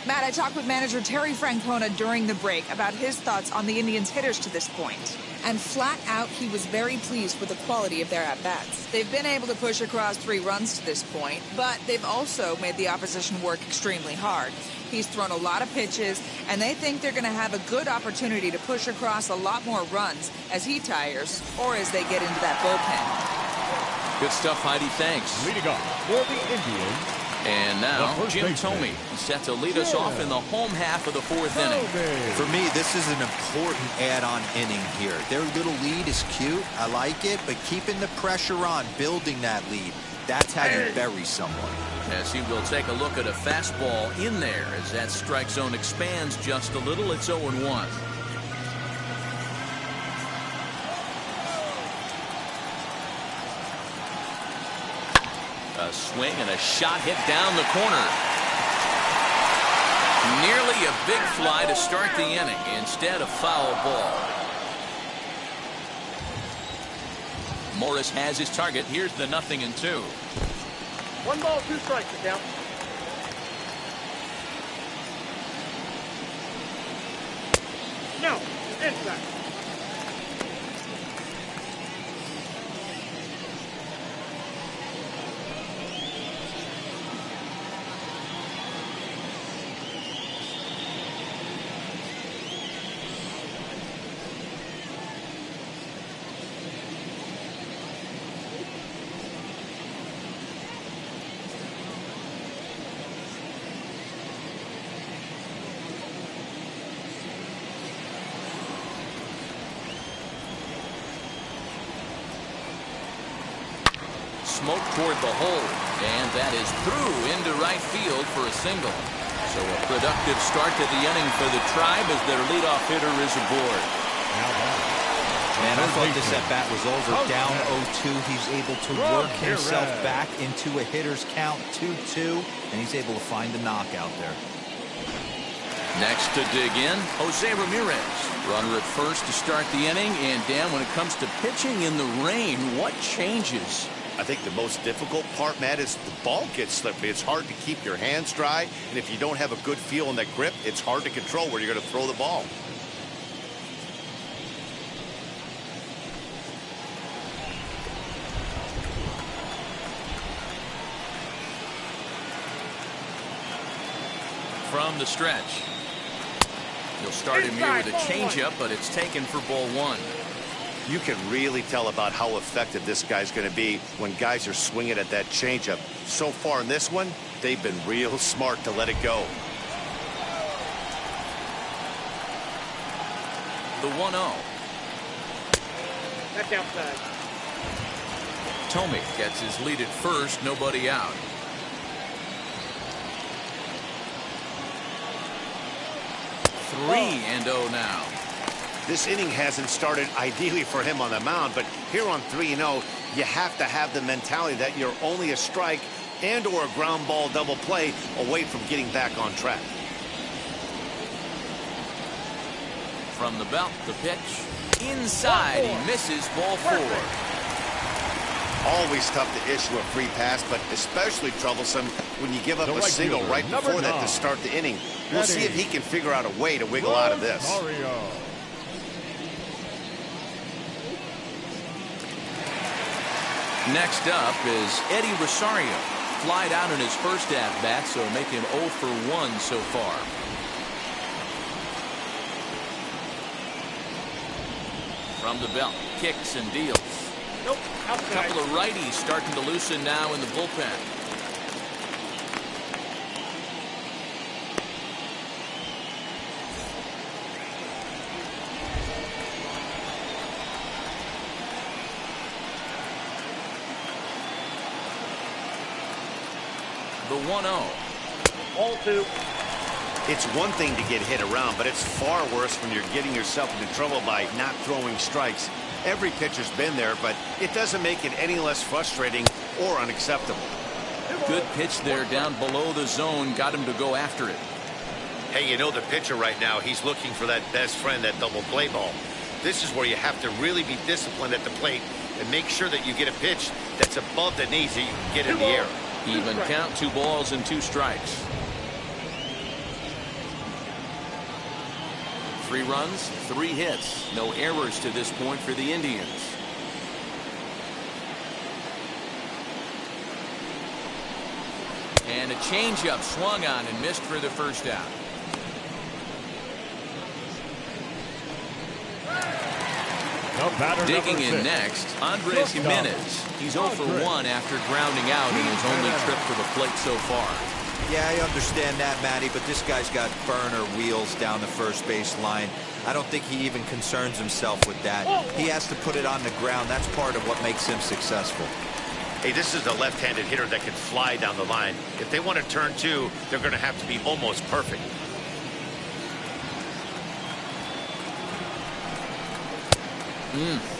Matt, I talked with manager Terry Francona during the break about his thoughts on the Indians' hitters to this point. And flat out, he was very pleased with the quality of their at-bats. They've been able to push across 3 runs to this point, but they've also made the opposition work extremely hard. He's thrown a lot of pitches, and they think they're going to have a good opportunity to push across a lot more runs as he tires or as they get into that bullpen. Good stuff, Heidi. Thanks. Leading off for the Indians. And now, Jim baseman. Thome set to lead us off in the home half of the 4th inning. For me, this is an important add-on inning here. Their little lead is cute. I like it, but keeping the pressure on, building that lead, that's how you bury someone. As he will take a look at a fastball in there as that strike zone expands just a little. It's 0-1. A swing and a shot hit down the corner. Nearly a big fly to start the inning. Instead, a foul ball. Morris has his target. Here's the 0-2. 1 ball, 2 strikes, the count. No, inside. Smoke toward the hole, and that is through into right field for a single. So a productive start to the inning for the Tribe as their leadoff hitter is aboard. Man, I thought this at-bat was over. Down 0-2. He's able to work himself back into a hitter's count, 2-2, and he's able to find the knockout there. Next to dig in, Jose Ramirez. Runner at first to start the inning, and Dan, when it comes to pitching in the rain, what changes? I think the most difficult part, Matt, is the ball gets slippery. It's hard to keep your hands dry, and if you don't have a good feel in that grip, it's hard to control where you're going to throw the ball. From the stretch. He'll start him here with a changeup, but it's taken for ball 1. You can really tell about how effective this guy's going to be when guys are swinging at that changeup. So far in this one, they've been real smart to let it go. The 1-0. That's outside. Thome gets his lead at first, nobody out. Three and 0 now. This inning hasn't started ideally for him on the mound, but here on 3-0, you have to have the mentality that you're only a strike and or a ground ball double play away from getting back on track. From the belt, the pitch. Inside, he misses ball 4. Always tough to issue a free pass, but especially troublesome when you give up a single right before that to start the inning. We'll see if he can figure out a way to wiggle out of this. Next up is Eddie Rosario. Flied out in his first at-bat, so make him 0 for 1 so far. From the belt, kicks and deals. Nope, A outside. couple of righties starting to loosen now in the bullpen. the 1-0. All two. It's one thing to get hit around, but it's far worse when you're getting yourself into trouble by not throwing strikes. Every pitcher's been there, but it doesn't make it any less frustrating or unacceptable. Good pitch there down below the zone. Got him to go after it. Hey, you know the pitcher right now, he's looking for that best friend, that double play ball. This is where you have to really be disciplined at the plate and make sure that you get a pitch that's above the knees that you can get in the air. Even count, 2 balls and 2 strikes. 3 runs, 3 hits. No errors to this point for the Indians. And a changeup swung on and missed for the first out. Digging in next, Andres Jimenez. He's 0 for 1 after grounding out in his only trip to the plate so far. Yeah, I understand that, Matty, but this guy's got burner wheels down the first base line. I don't think he even concerns himself with that. He has to put it on the ground. That's part of what makes him successful. Hey, this is a left-handed hitter that can fly down the line. If they want to turn 2, they're going to have to be almost perfect.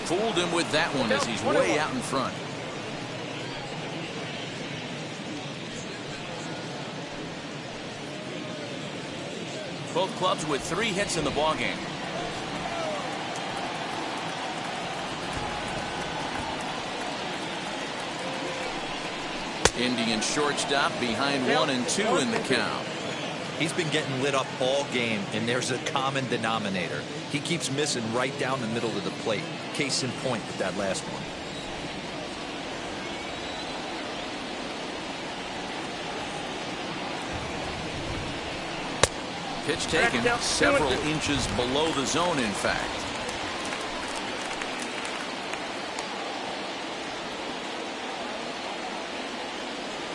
Fooled him with that one as he's way out in front. Both clubs with 3 hits in the ballgame. Indian shortstop behind 1 and 2 in the count. He's been getting lit up all game, and there's a common denominator. He keeps missing right down the middle of the plate. Case in point with that last one. Pitch taken several inches below the zone, in fact.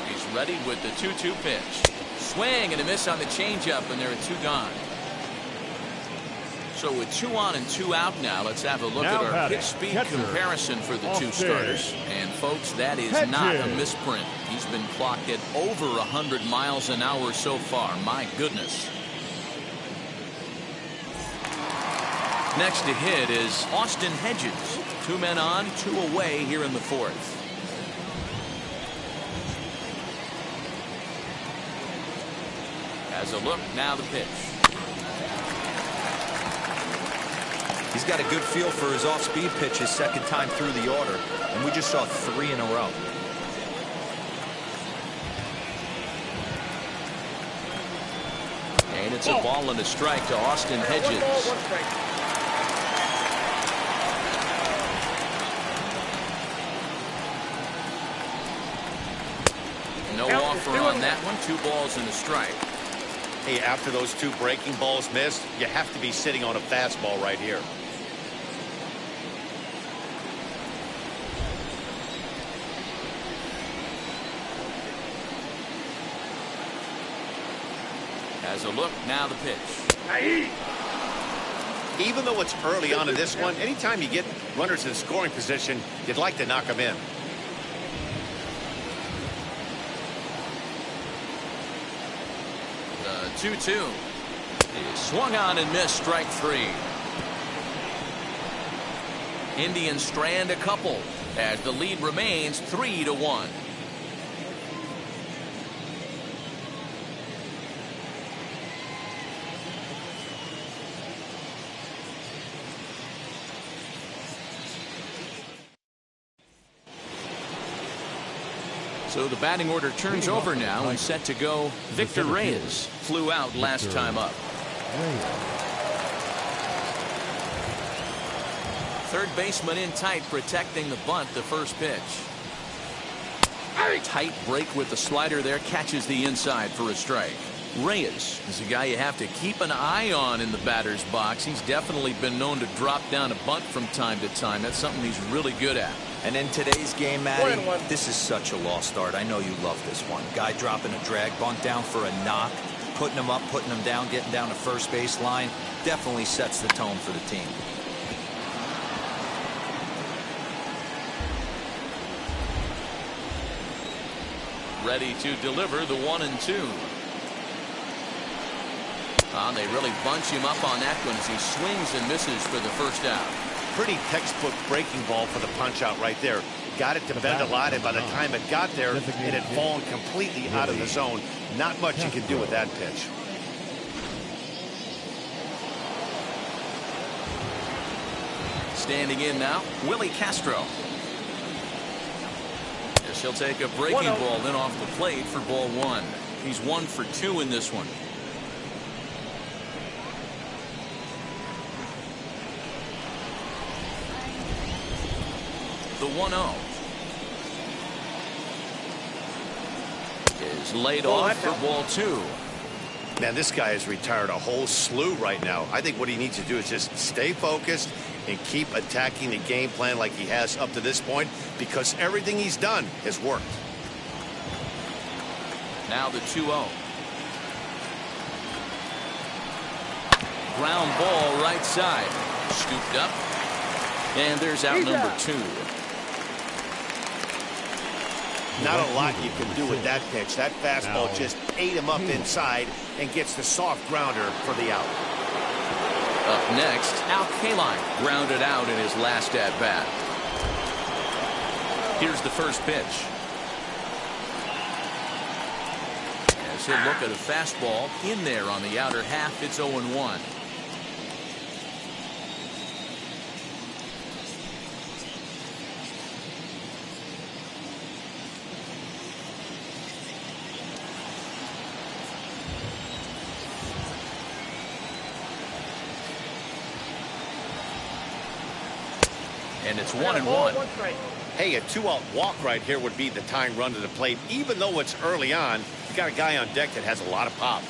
He's ready with the 2-2 pitch. Swing and a miss on the changeup, and there are 2 gone. So with 2 on and 2 out now, let's have a look at our pitch speed comparison for the 2 starters. And folks, that is not a misprint. He's been clocked at over 100 miles an hour so far. My goodness. Next to hit is Austin Hedges. 2 men on, 2 away here in the 4th. As a look, now the pitch. He's got a good feel for his off-speed pitch his second time through the order, and we just saw 3 in a row. And it's a ball and a strike to Austin Hedges. No offer on that one. 2 balls and a strike. Hey, after those 2 breaking balls missed, you have to be sitting on a fastball right here. As a look, now the pitch. Even though it's early on in this one, anytime you get runners in scoring position, you'd like to knock them in. The 2-2 is swung on and missed, strike 3. Indians strand a couple as the lead remains 3-1. So the batting order turns over now and set to go. Victor Reyes flew out last time up. Third baseman in tight, protecting the bunt, the first pitch. Tight break with the slider there, catches the inside for a strike. Reyes is a guy you have to keep an eye on in the batter's box. He's definitely been known to drop down a bunt from time to time. That's something he's really good at. And in today's game, Matty, this is such a lost start. I know you love this one. Guy dropping a drag bunt down for a knock, putting him up, putting him down, getting down to first base line. Definitely sets the tone for the team. ready to deliver the 1-2. They really bunch him up on that one as he swings and misses for the first out. Pretty textbook breaking ball for the punch out right there. Got it to bend a lot, and by the time it got there, it had fallen completely out of the zone. Not much you can do with that pitch. Standing in now, Willie Castro. Yes, he'll take a breaking ball in off the plate for ball 1. He's 1 for 2 in this one. The 1-0 is laid off for ball 2. Man, this guy has retired a whole slew right now. I think what he needs to do is just stay focused and keep attacking the game plan like he has up to this point, because everything he's done has worked. Now the 2-0. Ground ball right side. Scooped up. And there's out number 2. Not a lot you can do with that pitch. That fastball just ate him up inside and gets the soft grounder for the out. Up next, Al Kaline grounded out in his last at bat. Here's the first pitch. As he'll look at a fastball in there on the outer half, it's 0-1. And it's 1-1. Hey, a 2-out walk right here would be the tying run to the plate. Even though it's early on, you got a guy on deck that has a lot of pop.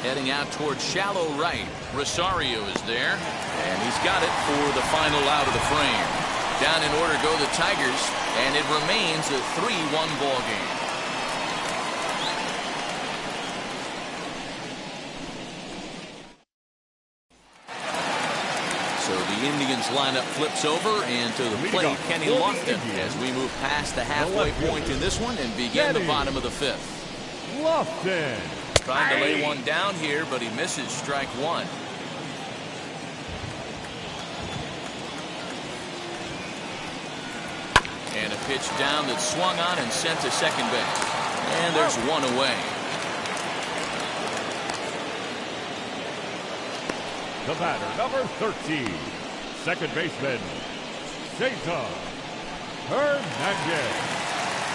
Heading out towards shallow right. Rosario is there, and he's got it for the final out of the frame. Down in order go the Tigers, and it remains a 3-1 ball game. So the Indians lineup flips over, and to the plate, Kenny Lofton, as we move past the halfway point in this one and begin the bottom of the 5th. Lofton. Trying to lay one down here, but he misses strike 1. And a pitch down that swung on and sent to second base. And there's one away. The batter, number 13, second baseman, Cesar Hernandez.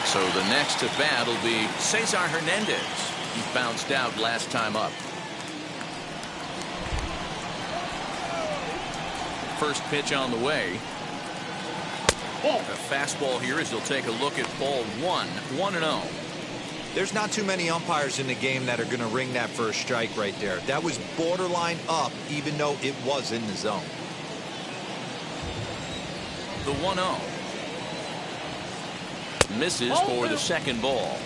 So the next at bat will be Cesar Hernandez. He bounced out last time up. First pitch on the way. A fastball here as he'll take a look at ball 1, 1-0. There's not too many umpires in the game that are going to ring that first strike right there. That was borderline up, even though it was in the zone. The 1-0. Misses for the second ball.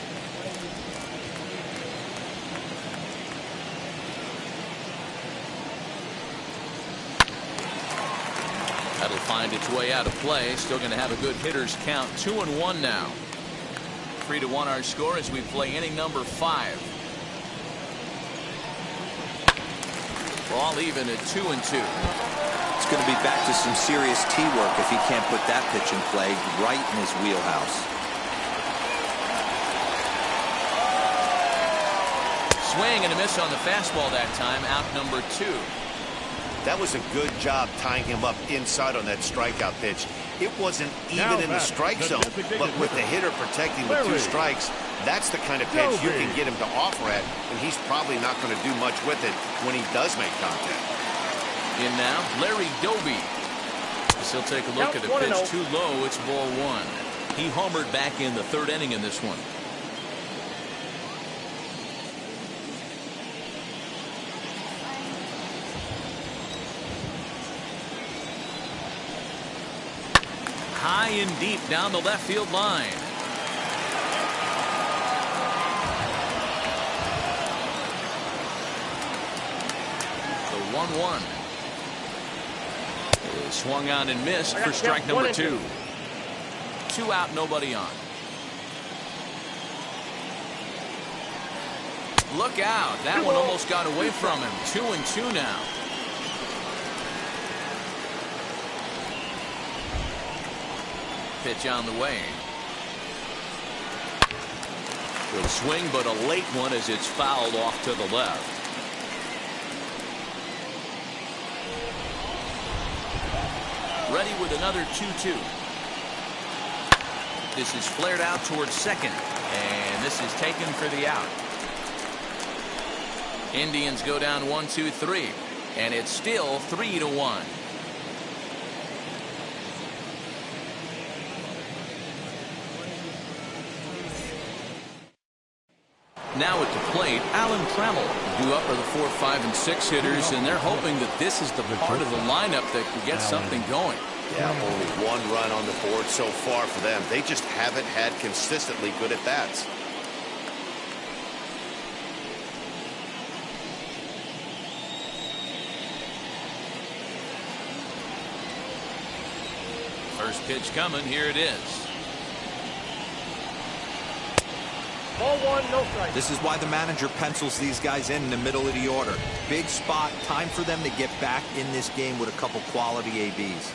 That'll find its way out of play. Still going to have a good hitter's count. 2-1 now. 3-1 our score as we play inning number 5. Ball even at 2-2. It's going to be back to some serious tee work if he can't put that pitch in play right in his wheelhouse. Swing and a miss on the fastball that time. Out number 2. That was a good job tying him up inside on that strikeout pitch. It wasn't even in the strike zone, but with the hitter protecting with 2 strikes, that's the kind of pitch you can get him to offer at, and he's probably not going to do much with it when he does make contact. In now, Larry Doby. As he'll take a look at a pitch too low. It's ball 1. He homered back in the 3rd inning in this one. High and deep down the left field line. The 1-1. Swung on and missed for strike number 2. 2 out, nobody on. Look out. That one almost got away from him. 2-2 now. Pitch on the way. Good swing, but a late one as it's fouled off to the left. Ready with another 2-2. This is flared out towards second, and this is taken for the out. Indians go down 1-2-3, and it's still 3-1. Now at the plate, Alan Trammell. Due up are the 4, 5, and 6 hitters, and they're hoping that this is the part of the lineup that can get something going. Yeah, only 1 run on the board so far for them. They just haven't had consistently good at bats. First pitch coming. Here it is. Ball 1, no strike. This is why the manager pencils these guys in the middle of the order. Big spot. Time for them to get back in this game with a couple quality ABs.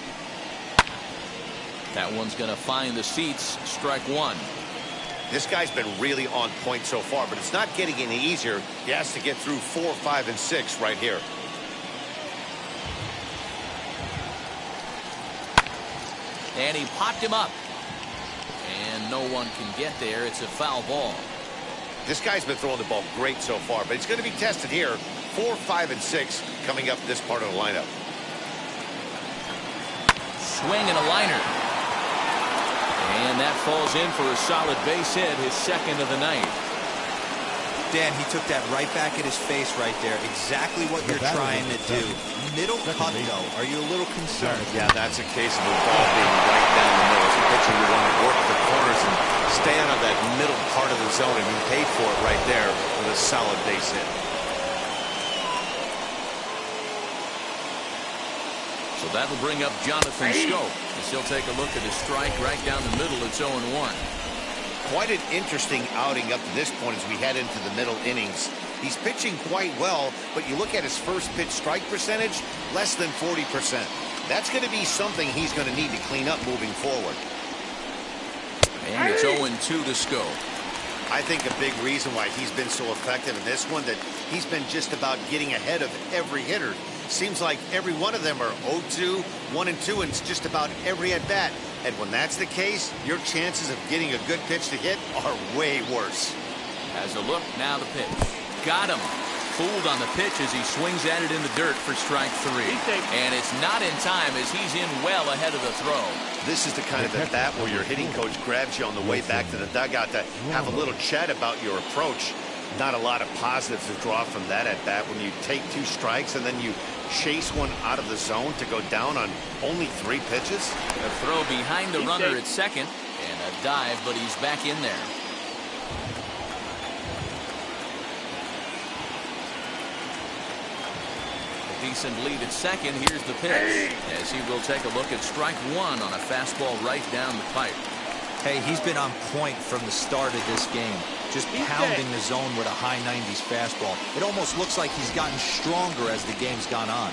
That one's going to find the seats. Strike 1. This guy's been really on point so far, but it's not getting any easier. He has to get through 4, 5, and 6 right here. And he popped him up. And no one can get there. It's a foul ball. This guy's been throwing the ball great so far, but it's going to be tested here. 4, 5, and 6 coming up this part of the lineup. Swing and a liner. And that falls in for a solid base hit, his second of the night. Dan, he took that right back at his face right there. Exactly what you're trying to do. Middle cut, though. Are you a little concerned? Yeah, that's a case of the ball being right down the middle. As a pitcher, you want to work the corners and stay out of that middle part of the zone, and he paid for it right there with a solid base hit. So that'll bring up Jonathan Schoop as he'll take a look at his strike right down the middle. It's 0-1. Quite an interesting outing up to this point as we head into the middle innings. He's pitching quite well, but you look at his first pitch strike percentage, less than 40%. That's going to be something he's going to need to clean up moving forward. And it's 0-2 to Schoop. I think a big reason why he's been so effective in this one, that he's been just about getting ahead of every hitter. Seems like every one of them are 0-2, 1-2, and it's just about every at-bat. And when that's the case, your chances of getting a good pitch to hit are way worse. Has a look, now the pitch. Got him. Fooled on the pitch as he swings at it in the dirt for strike 3. And it's not in time as he's in well ahead of the throw. This is the kind of at-bat where your hitting coach grabs you on the way back to the dugout to have a little chat about your approach. Not a lot of positives to draw from that at-bat when you take 2 strikes and then you chase one out of the zone to go down on only 3 pitches. A throw behind the runner at second, and a dive, but he's back in there. A decent lead at second. Here's the pitch as he will take a look at strike 1 on a fastball right down the pipe. Hey, he's been on point from the start of this game. Just pounding the zone with a high 90s fastball. It almost looks like he's gotten stronger as the game's gone on.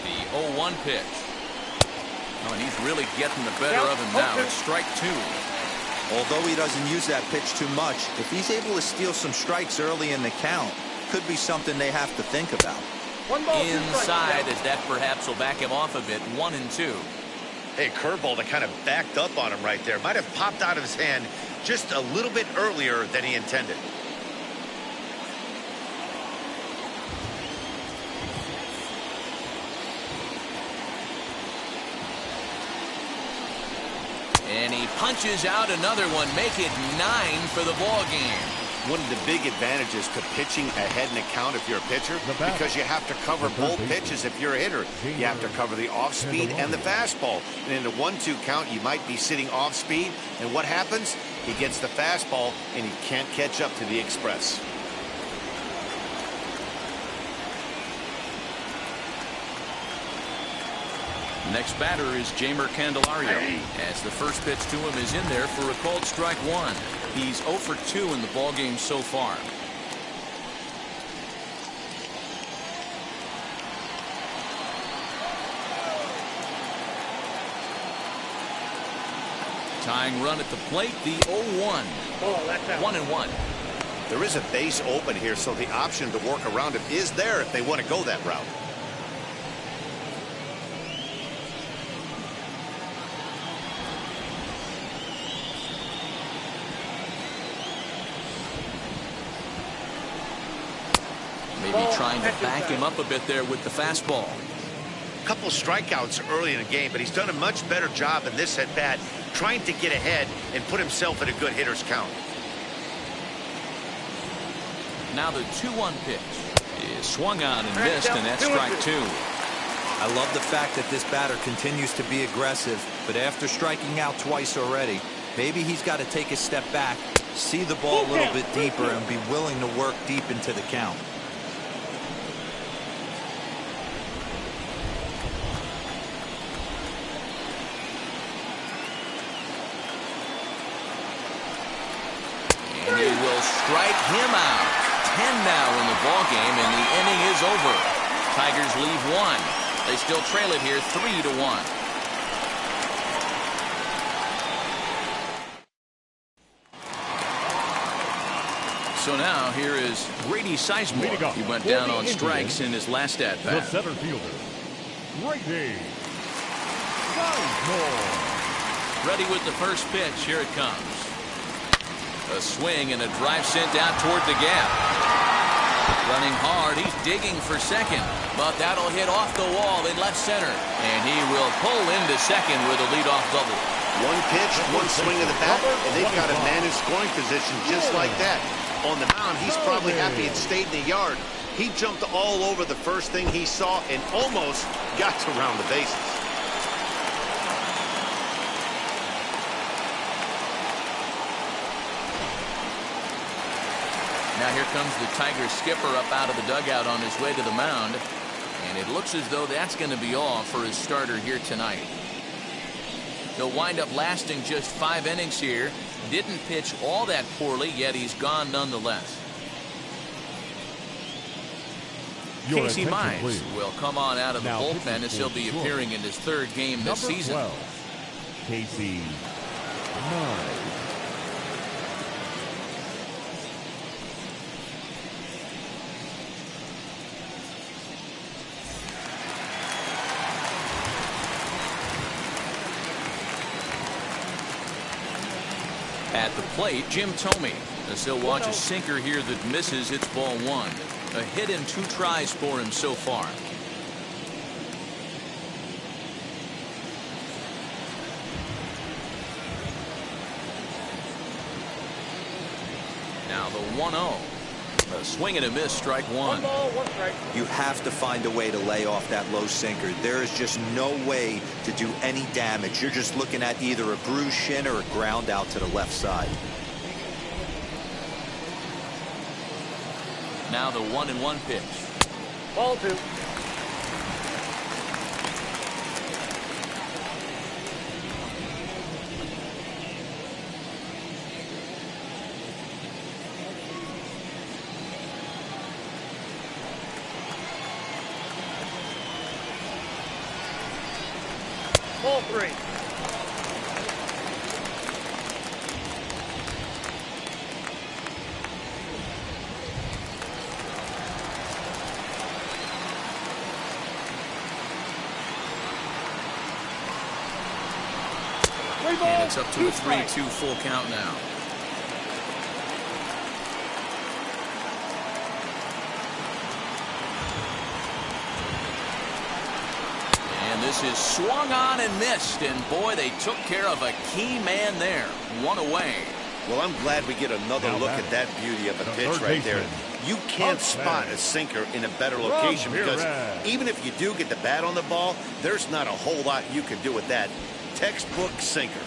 The 0-1 pitch. Oh, and he's really getting the better of him now. It's strike 2. Although he doesn't use that pitch too much, if he's able to steal some strikes early in the count, could be something they have to think about. Inside, as that perhaps will back him off a bit. 1-2. Hey, curveball that kind of backed up on him right there. Might have popped out of his hand just a little bit earlier than he intended. And he punches out another one, make it 9 for the ball game. One of the big advantages to pitching ahead in the count if you're a pitcher, because you have to cover both pitches if you're a hitter. You have to cover the off-speed and the fastball. And in the 1-2 count, you might be sitting off-speed. And what happens? He gets the fastball, and he can't catch up to the express. Next batter is Jamer Candelario, as the first pitch to him is in there for a called strike one. He's 0 for 2 in the ballgame so far. Tying run at the plate, the 0-1. Oh, that's out. 1-1. There is a base open here, so the option to work around him is there if they want to go that route. Maybe trying to back him up a bit there with the fastball. Couple strikeouts early in the game, but he's done a much better job in this at bat trying to get ahead and put himself in a good hitter's count. Now the 2-1 pitch is swung on and missed, and that's strike two. I love the fact that this batter continues to be aggressive, but after striking out twice already, maybe he's got to take a step back, see the ball a little bit deeper, and be willing to work deep into the count. And he will strike him out. 10 now in the ballgame, and the inning is over. Tigers leave one. They still trail it here 3-1. So now here is Grady Sizemore. He went down on strikes in his last at bat. The center fielder, Grady Sizemore. Ready with the first pitch. Here it comes. A swing and a drive sent out toward the gap. Running hard, he's digging for second, but that'll hit off the wall in left center, and he will pull into second with a leadoff double. One pitch, one swing of the bat, and they've got a man in scoring position just like that. On the mound, he's probably happy it stayed in the yard. He jumped all over the first thing he saw and almost got to round the bases. Now here comes the Tigers skipper up out of the dugout on his way to the mound, and it looks as though that's going to be all for his starter here tonight. He'll wind up lasting just 5 innings here. Didn't pitch all that poorly, yet he's gone nonetheless. Casey Mize will come on out of the bullpen as he'll be appearing in his 3rd game this season. 12, Casey Mize. At the plate, Jim Thome, as he'll watch a sinker here that misses. It's ball 1. A hit in 2 tries for him so far. Now the 1-0. A swing and a miss, strike 1. 1 ball, 1 strike. You have to find a way to lay off that low sinker. There is just no way to do any damage. You're just looking at either a bruised shin or a ground out to the left side. Now the 1-1 pitch. Ball 2. Ball 3. And it's up to a 3-2 full count now. And this is swung on and missed, and boy, they took care of a key man there. 1 away. Well, I'm glad we get another look at that beauty of a pitch right there. You can't spot a sinker in a better location because even if you do get the bat on the ball, there's not a whole lot you can do with that. Textbook sinker.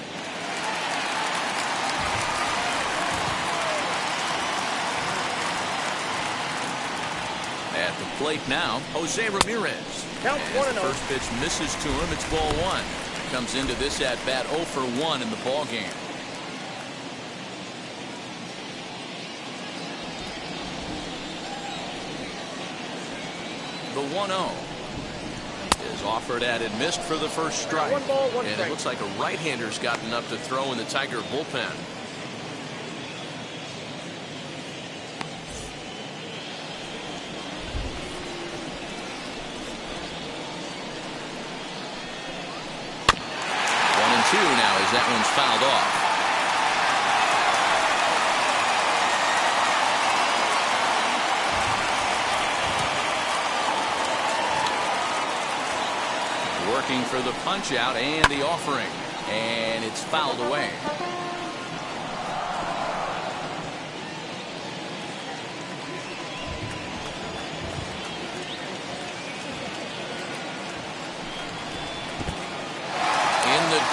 At the plate now, Jose Ramirez. Count As 1-0. the first pitch misses to him, it's ball one. Comes into this at bat 0 for 1 in the ball game. The 1-0 is offered at and missed for the first strike. 1 ball, 1 and strike. it looks like a right-hander's gotten up to throw in the Tiger bullpen. Two now as that one's fouled off. Working for the punch out and the offering, and it's fouled away.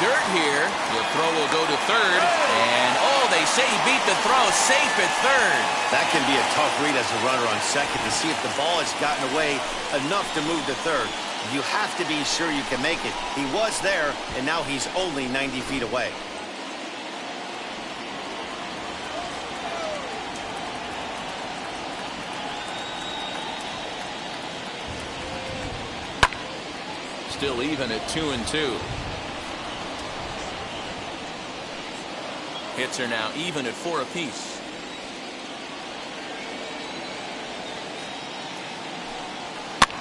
Dirt here. The throw will go to third, and oh, they say he beat the throw, safe at third. That can be a tough read as a runner on second to see if the ball has gotten away enough to move to third. You have to be sure you can make it. He was there, and now he's only 90 feet away. Still even at 2-2. Hits are now even at 4 apiece.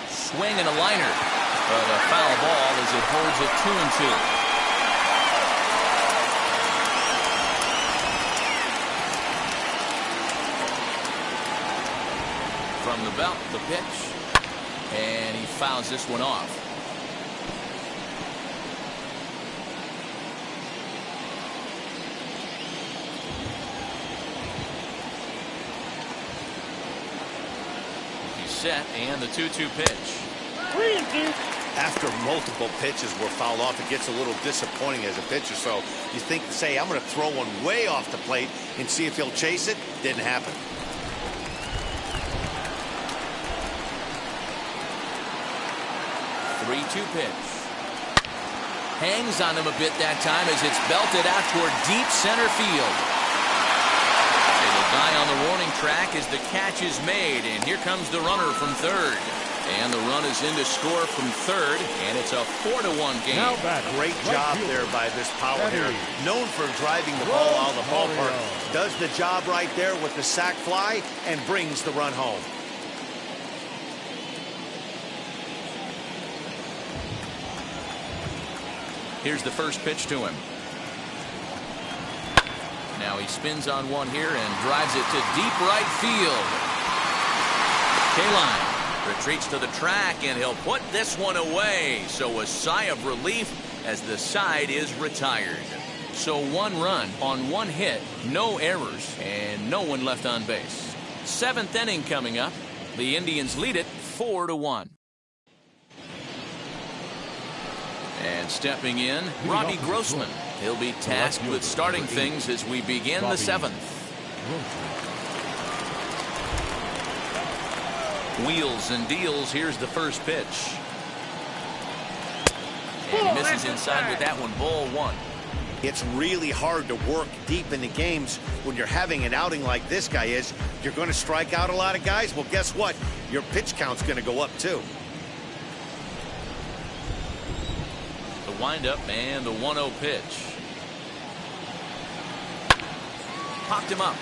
Swing and a liner, but a foul ball as it holds at 2-2. From the belt, the pitch, and he fouls this one off. Set and the 2-2 pitch. 3-2. After multiple pitches were fouled off, it gets a little disappointing as a pitcher. So you think, say, I'm going to throw one way off the plate and see if he'll chase it. Didn't happen. Three-two pitch. Hangs on him a bit that time as it's belted out toward deep center field. Guy on the warning track as the catch is made, and here comes the runner from third, and the run is in to score from third, and it's a 4-1 game. Now back. Great job there by this power hitter, known for driving the ball out of the ballpark. Does the job right there with the sac fly and brings the run home. Here's the first pitch to him. Now he spins on one here and drives it to deep right field. Kaline retreats to the track, and he'll put this one away. So a sigh of relief as the side is retired. So 1 run on 1 hit, no errors, and no one left on base. 7th inning coming up. The Indians lead it 4-1. And stepping in, Robbie Grossman. He'll be tasked with starting things as we begin the 7th. Wheels and deals. Here's the first pitch. And he misses inside with that one. Ball 1. It's really hard to work deep into games when you're having an outing like this guy is. You're going to strike out a lot of guys. Well, guess what? Your pitch count's going to go up too. The windup and the 1-0 pitch. Popped him up.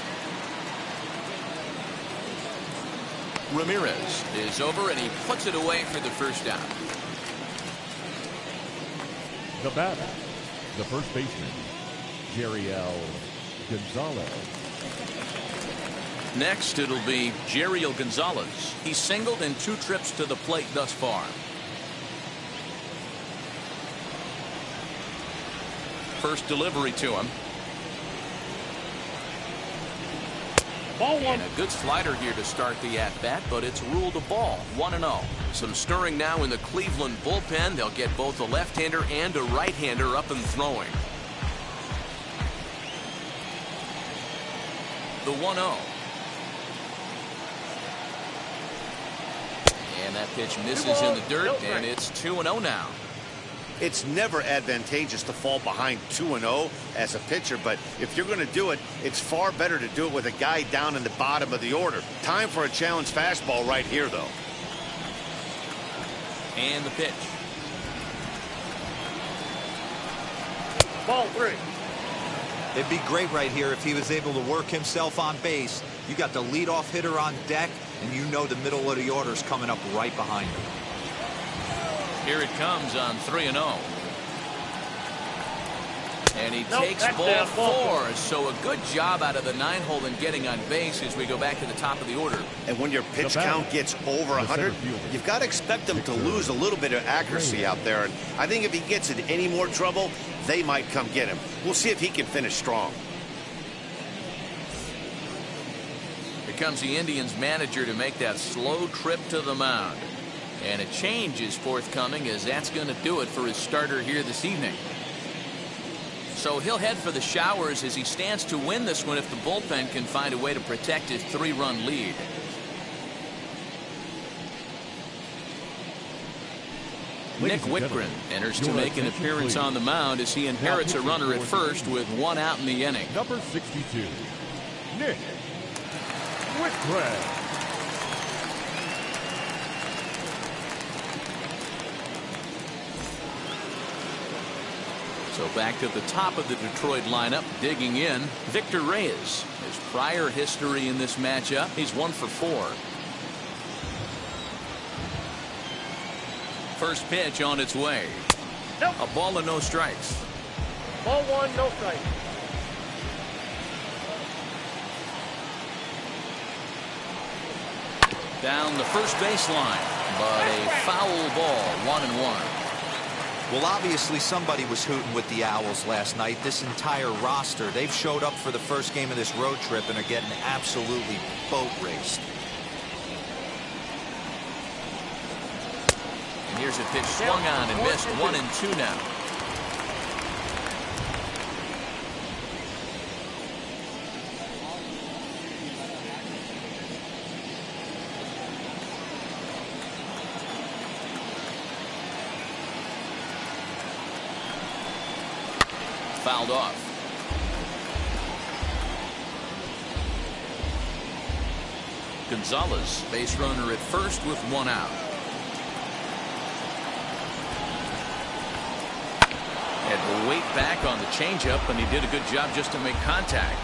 Ramirez is over, and he puts it away for the first out. The batter, the first baseman, Jeriel Gonzalez. Next, it'll be Jeriel Gonzalez. He's singled in 2 trips to the plate thus far. First delivery to him. Ball 1. And a good slider here to start the at-bat, but it's ruled a ball. 1-0. Some stirring now in the Cleveland bullpen. They'll get both a left-hander and a right-hander up and throwing. The 1-0. That pitch misses in the dirt, and it's 2-0 now. It's never advantageous to fall behind 2-0 as a pitcher, but if you're going to do it, it's far better to do it with a guy down in the bottom of the order. Time for a challenge fastball right here, though. And the pitch. Ball 3. It'd be great right here if he was able to work himself on base. You got the leadoff hitter on deck, and you know the middle of the order is coming up right behind him. Here it comes on 3-0. And he takes that's ball down, ball 4. So a good job out of the 9-hole in getting on base as we go back to the top of the order. And when your pitch count gets over 100, you've got to expect them to lose a little bit of accuracy out there. And I think if he gets in any more trouble, they might come get him. We'll see if he can finish strong. Here comes the Indians manager to make that slow trip to the mound. And a change is forthcoming, as that's going to do it for his starter here this evening. So he'll head for the showers as he stands to win this one if the bullpen can find a way to protect his 3-run lead. Nick Whitgren enters to make an appearance on the mound as he inherits a runner at first with 1 out in the inning. Number 62, Nick Whitgren. So back to the top of the Detroit lineup, digging in, Victor Reyes. His prior history in this matchup, he's 1 for 4. First pitch on its way. Nope. A ball and no strikes. Ball 1, no strike. Down the first baseline, but a foul ball, 1-1. Well, obviously somebody was hooting with the Owls last night. This entire roster, they've showed up for the first game of this road trip and are getting absolutely boat raced. And here's a pitch swung on and missed. 1-2 now. Fouled off. Gonzalez, base runner at first with 1 out. Had to wait back on the changeup, and he did a good job just to make contact.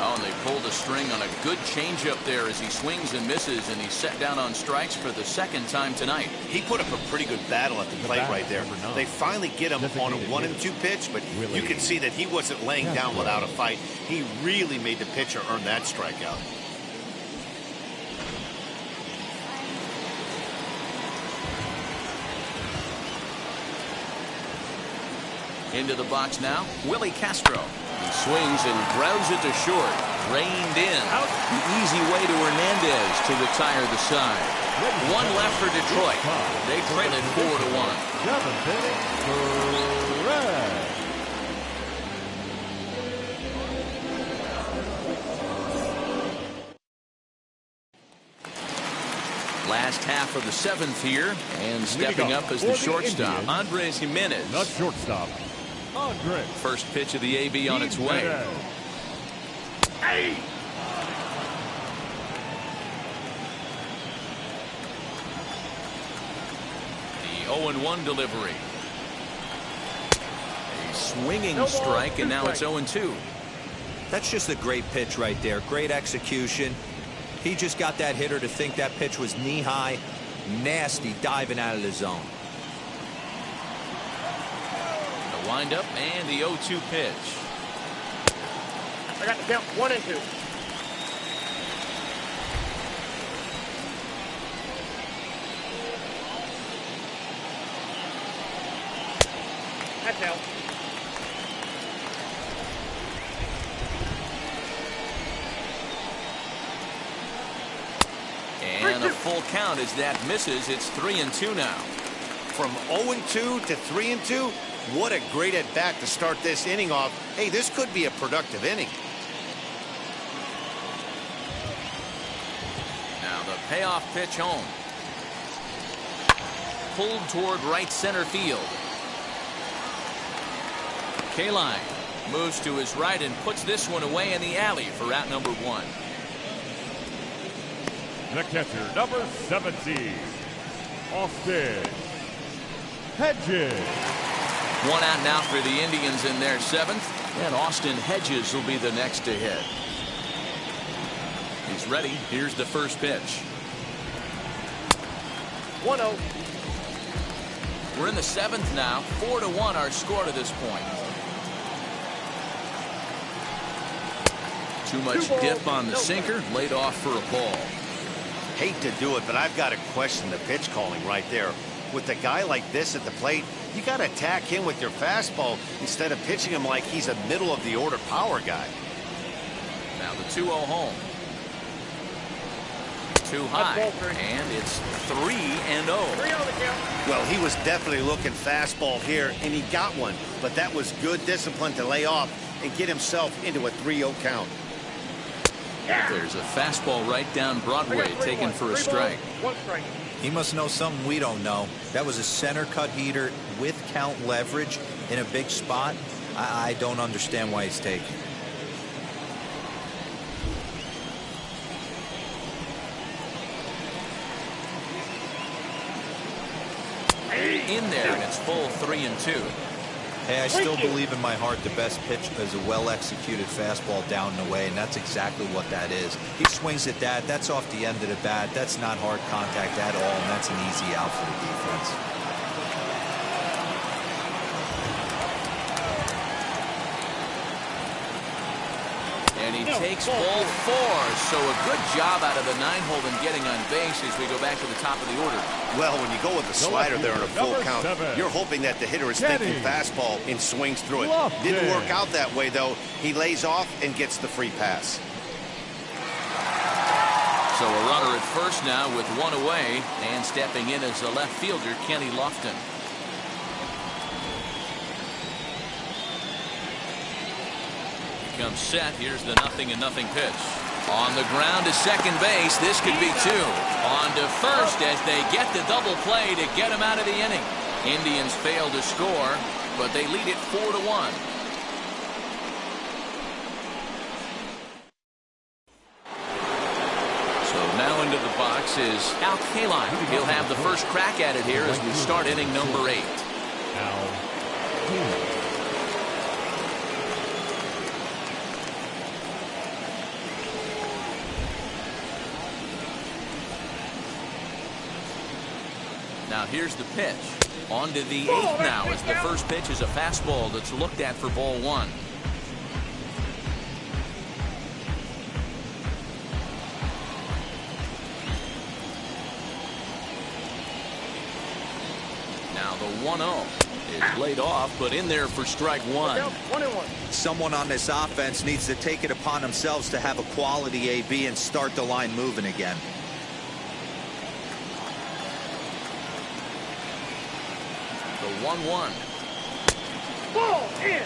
Oh, and they pulled a string on a good changeup there as he swings and misses, and he's set down on strikes for the 2nd time tonight. He put up a pretty good battle at the plate right there. They finally get him on a 1-2 pitch, but you can see that he wasn't laying down without a fight. He really made the pitcher earn that strikeout. Into the box now, Willie Castro. He swings and grounds it to short. Reined in. The easy way to Hernandez to retire the side. 1 left for Detroit. They trail it 4-1. Last half of the 7th here, and stepping up as the shortstop, Andres Jimenez. Not shortstop, Andres. First pitch of the AB on its way. Hey! The 0-1 delivery. A swinging strike, and now it's 0-2. That's just a great pitch right there. Great execution. He just got that hitter to think that pitch was knee-high. Nasty diving out of the zone. The windup and the 0-2 pitch. I got the count 1-2. That's out. And a full count as that misses. It's 3-2 now. From 0-2 to 3-2, What a great at-bat to start this inning off. Hey, this could be a productive inning. Now the payoff pitch home. Pulled toward right center field. Kaline moves to his right and puts this one away in the alley for out number 1. The catcher, number 17, Austin Hedges. 1 out now for the Indians in their 7th, and Austin Hedges will be the next to hit. He's ready. Here's the first pitch. 1-0. We're in the 7th now. 4-1 our score to this point. Too much dip on the sinker, laid off for a ball. Hate to do it, but I've got to question the pitch calling right there. With a guy like this at the plate, you got to attack him with your fastball instead of pitching him like he's a middle of the order power guy. Now the 2-0 home. Too high, and it's 3-0. 3 on the count. Well, he was definitely looking fastball here, and he got one, but that was good discipline to lay off and get himself into a 3-0 count. There's a fastball right down Broadway taken for a strike. 1 strike. He must know something we don't know. That was a center cut heater with count leverage in a big spot. I don't understand why he's taken. In there, and it's full 3-2. Hey, I still believe in my heart the best pitch is a well-executed fastball down and away, and that's exactly what that is. He swings at that. That's off the end of the bat. That's not hard contact at all, and that's an easy out for the defense. And he takes ball 4. So a good job out of the 9-hole in getting on base as we go back to the top of the order. Well, when you go with the slider there in a full count, you're hoping that the hitter is thinking fastball and swings through it. Didn't work out that way, though. He lays off and gets the free pass. So a runner at first now with 1 away, and stepping in as the left fielder, Kenny Lofton. Comes set. Here's the 0-0 pitch. On the ground to second base. This could be 2. On to first as they get the double play to get him out of the inning. Indians fail to score, but they lead it 4-1. So now into the box is Al Kaline. He'll have the first crack at it here as we start inning number 8. Al Kaline. Now here's the pitch. On to the 8th now as the first pitch is a fastball that's looked at for ball 1. Now the 1-0 is laid off, but in there for strike 1. 1-1. Someone on this offense needs to take it upon themselves to have a quality AB and start the line moving again. The 1-1. Ball in.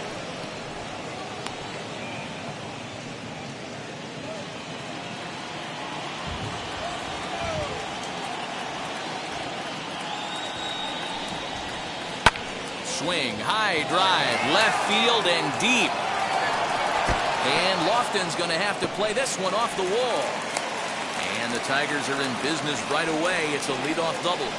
Swing, high drive, left field and deep. And Lofton's going to have to play this one off the wall. And the Tigers are in business right away. It's a leadoff double.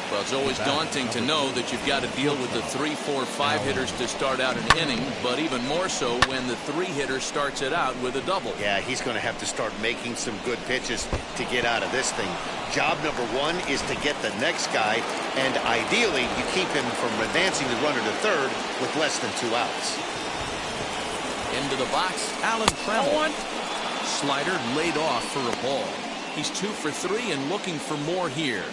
Well, it's always daunting to know that you've got to deal with the 3, 4, 5 hitters to start out an inning, but even more so when the 3 hitter starts it out with a double. Yeah, he's going to have to start making some good pitches to get out of this thing. Job number 1 is to get the next guy, and ideally you keep him from advancing the runner to third with less than 2 outs. Into the box, Alan Trammell. Slider laid off for a ball. He's 2 for 3 and looking for more here.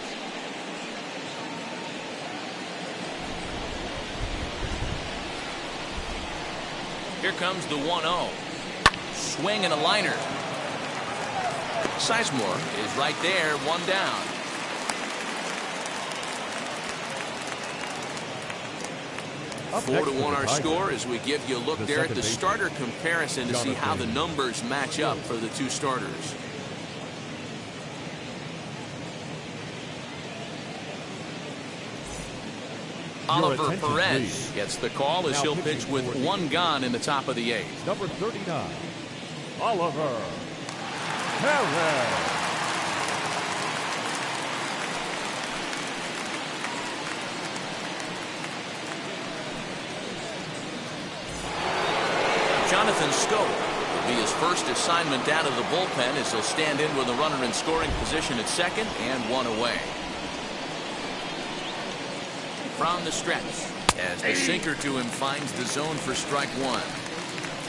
Here comes the 1-0. Swing and a liner. Sizemore is right there, 1 down. 4-1 our score as we give you a look there at the starter comparison to see how the numbers match up for the two starters. Oliver Perez gets the call as he'll pitch with one gone in the top of the 8th. Number 39, Oliver Perez. Jonathan Scope will be his first assignment out of the bullpen as he'll stand in with a runner in scoring position at second and one away. From the stretch, as the sinker to him finds the zone for strike one.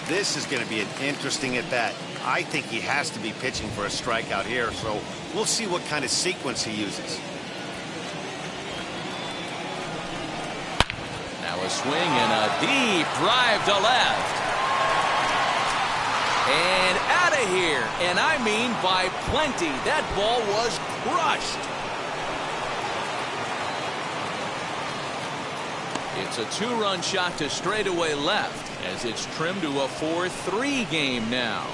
This is going to be an interesting at bat. I think he has to be pitching for a strikeout here, so we'll see what kind of sequence he uses. Now a swing and a deep drive to left. And out of here, and I mean by plenty. That ball was crushed. It's a two-run shot to straightaway left as it's trimmed to a 4-3 game now.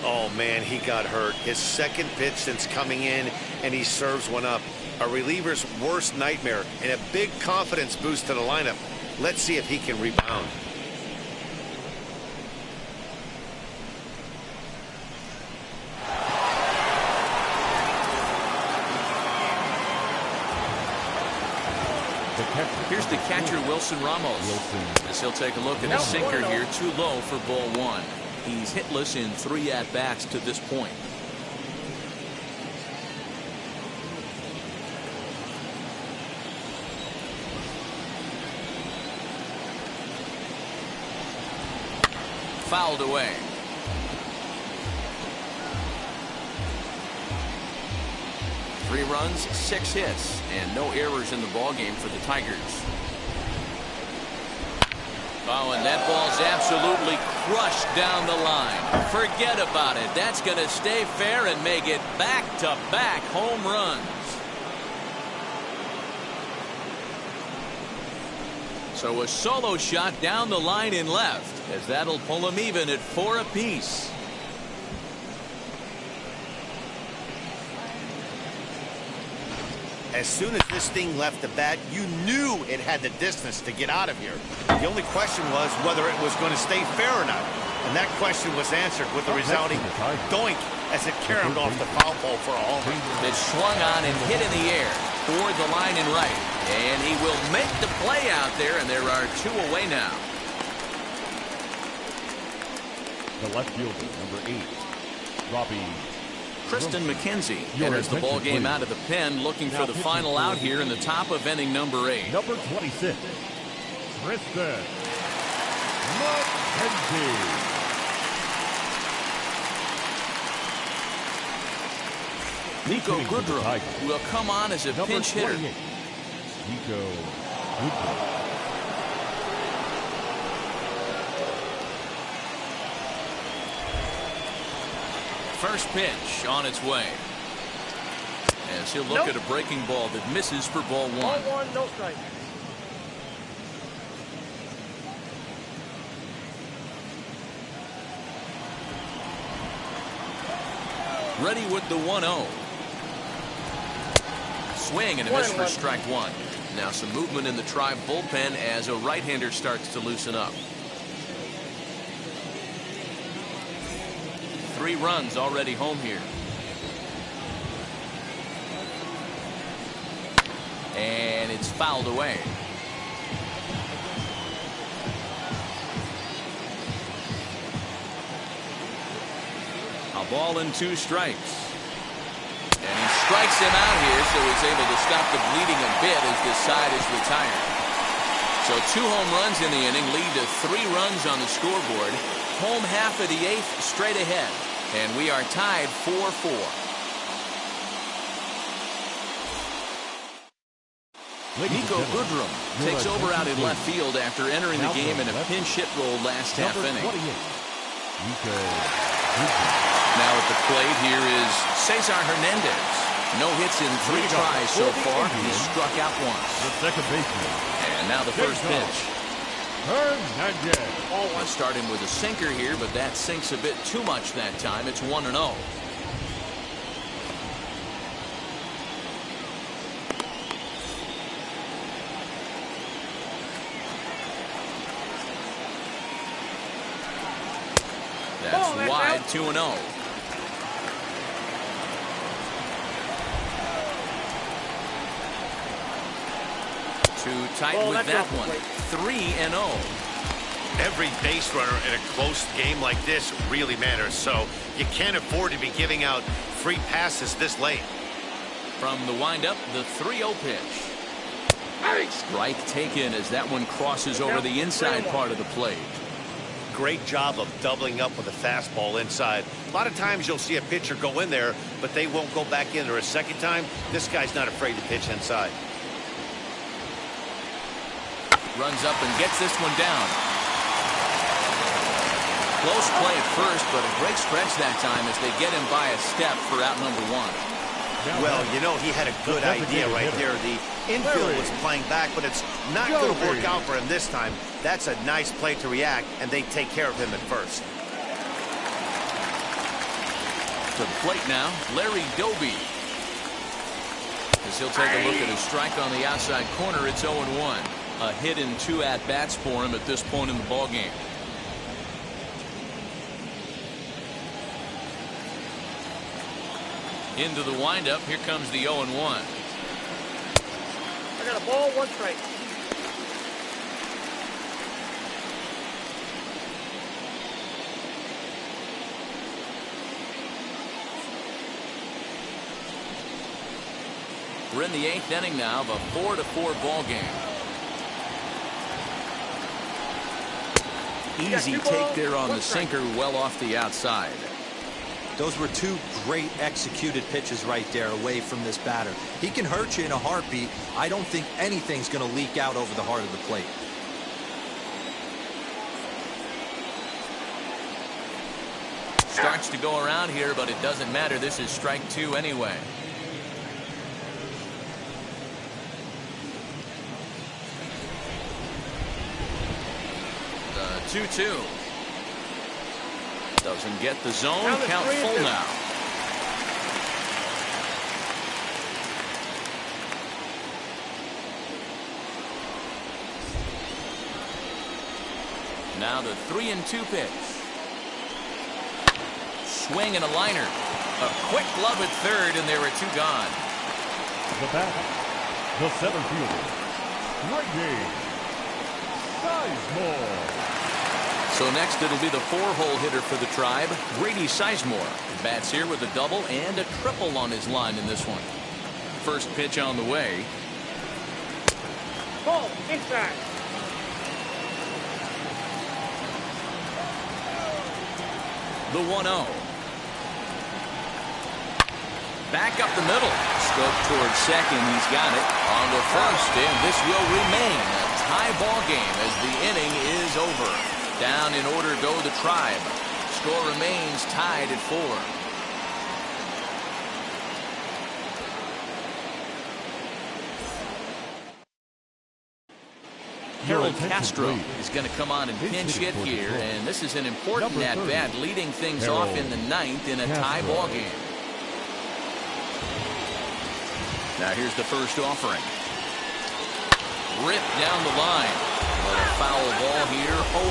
Oh, man, he got hurt. His second pitch since coming in, and he serves one up. A reliever's worst nightmare and a big confidence boost to the lineup. Let's see if he can rebound. Here's the catcher, Wilson Ramos. As he'll take a look at his sinker here, too low for ball one. He's hitless in 3 at-bats to this point. Fouled away. Three runs, 6 hits, and no errors in the ballgame for the Tigers. Oh, and that ball's absolutely crushed down the line. Forget about it. That's going to stay fair and make it back-to-back home runs. So a solo shot down the line in left, as that'll pull him even at 4 apiece. As soon as this thing left the bat, you knew it had the distance to get out of here. The only question was whether it was going to stay fair or not. And that question was answered with the resounding doink as it caromed off the foul pole for a homer. It swung on and hit in the air toward the line and right. And he will make the play out there, and there are 2 away now. The left fielder, number 8, Robbie Tristan McKenzie enters the ball game out of the pen, looking for the final out here in the top of inning number 8. Number 26, Tristan McKenzie. Nico Goodrum will come on as a pinch hitter. Nico Goodrum. First pitch on its way. As he'll look at a breaking ball that misses for ball 1. Ball 1, no strike. Ready with the 1-0. Swing and a miss for strike 1. Now some movement in the Tribe bullpen as a right-hander starts to loosen up. 3 runs already home here. And it's fouled away. A ball and 2 strikes. And he strikes him out here, so he's able to stop the bleeding a bit as this side is retired. So 2 home runs in the inning lead to 3 runs on the scoreboard. Home half of the 8th straight ahead. And we are tied 4-4. Nico Goodrum takes over out in left field after entering the game in a pinch hit role last half inning. Now at the plate, here is Cesar Hernandez. No hits in 3 tries so far. He struck out once. The second baseman. And now the first pitch. Hernandez. Starting with a sinker here, but that sinks a bit too much that time. It's 1-0. That's wide, 2-0. Too tight with that one. 3-0. Every base runner in a close game like this really matters, so you can't afford to be giving out free passes this late. From the windup, the 3-0 pitch. Strike taken as that one crosses over the inside part of the plate. Great job of doubling up with a fastball inside. A lot of times you'll see a pitcher go in there, but they won't go back in there a second time. This guy's not afraid to pitch inside. Runs up and gets this one down. Close play at first, but a great stretch that time as they get him by a step for out number 1. Well, you know, he had a good idea right there. The infield was playing back, but it's not going to work out for him this time. That's a nice play to react, and they take care of him at first. To the plate now, Larry Doby. As he'll take a look at his strike on the outside corner, it's 0-1. A hit in 2 at-bats for him at this point in the ballgame. Into the windup, here comes the 0-1. I got a ball, 1 strike. We're in the 8th inning now of a 4-4 ball game. Easy take there on the sinker, well off the outside. Those were 2 great executed pitches right there away from this batter. He can hurt you in a heartbeat. I don't think anything's going to leak out over the heart of the plate. Starts to go around here, but it doesn't matter. This is strike 2 anyway. The 2-2. Doesn't get the zone. Count full now. Now the 3-2 pitch. Swing and a liner. A quick glove at third, and there are 2 gone. The batter, the center fielder, Grady Sizemore. So next it'll be the 4-hole hitter for the Tribe, Grady Sizemore. Bats here with a double and a triple on his line in this one. First pitch on the way. Ball, inside. The 1-0. Back up the middle. Scope towards second. He's got it. On to first, and this will remain a tie ball game as the inning is over. Down in order go the Tribe. Score remains tied at 4. Harold Castro is going to come on and pinch hit here, and this is an important at-bat, leading things off in the 9th in a tie ball game. Now here's the first offering. Ripped down the line. But a foul ball here, 0-1.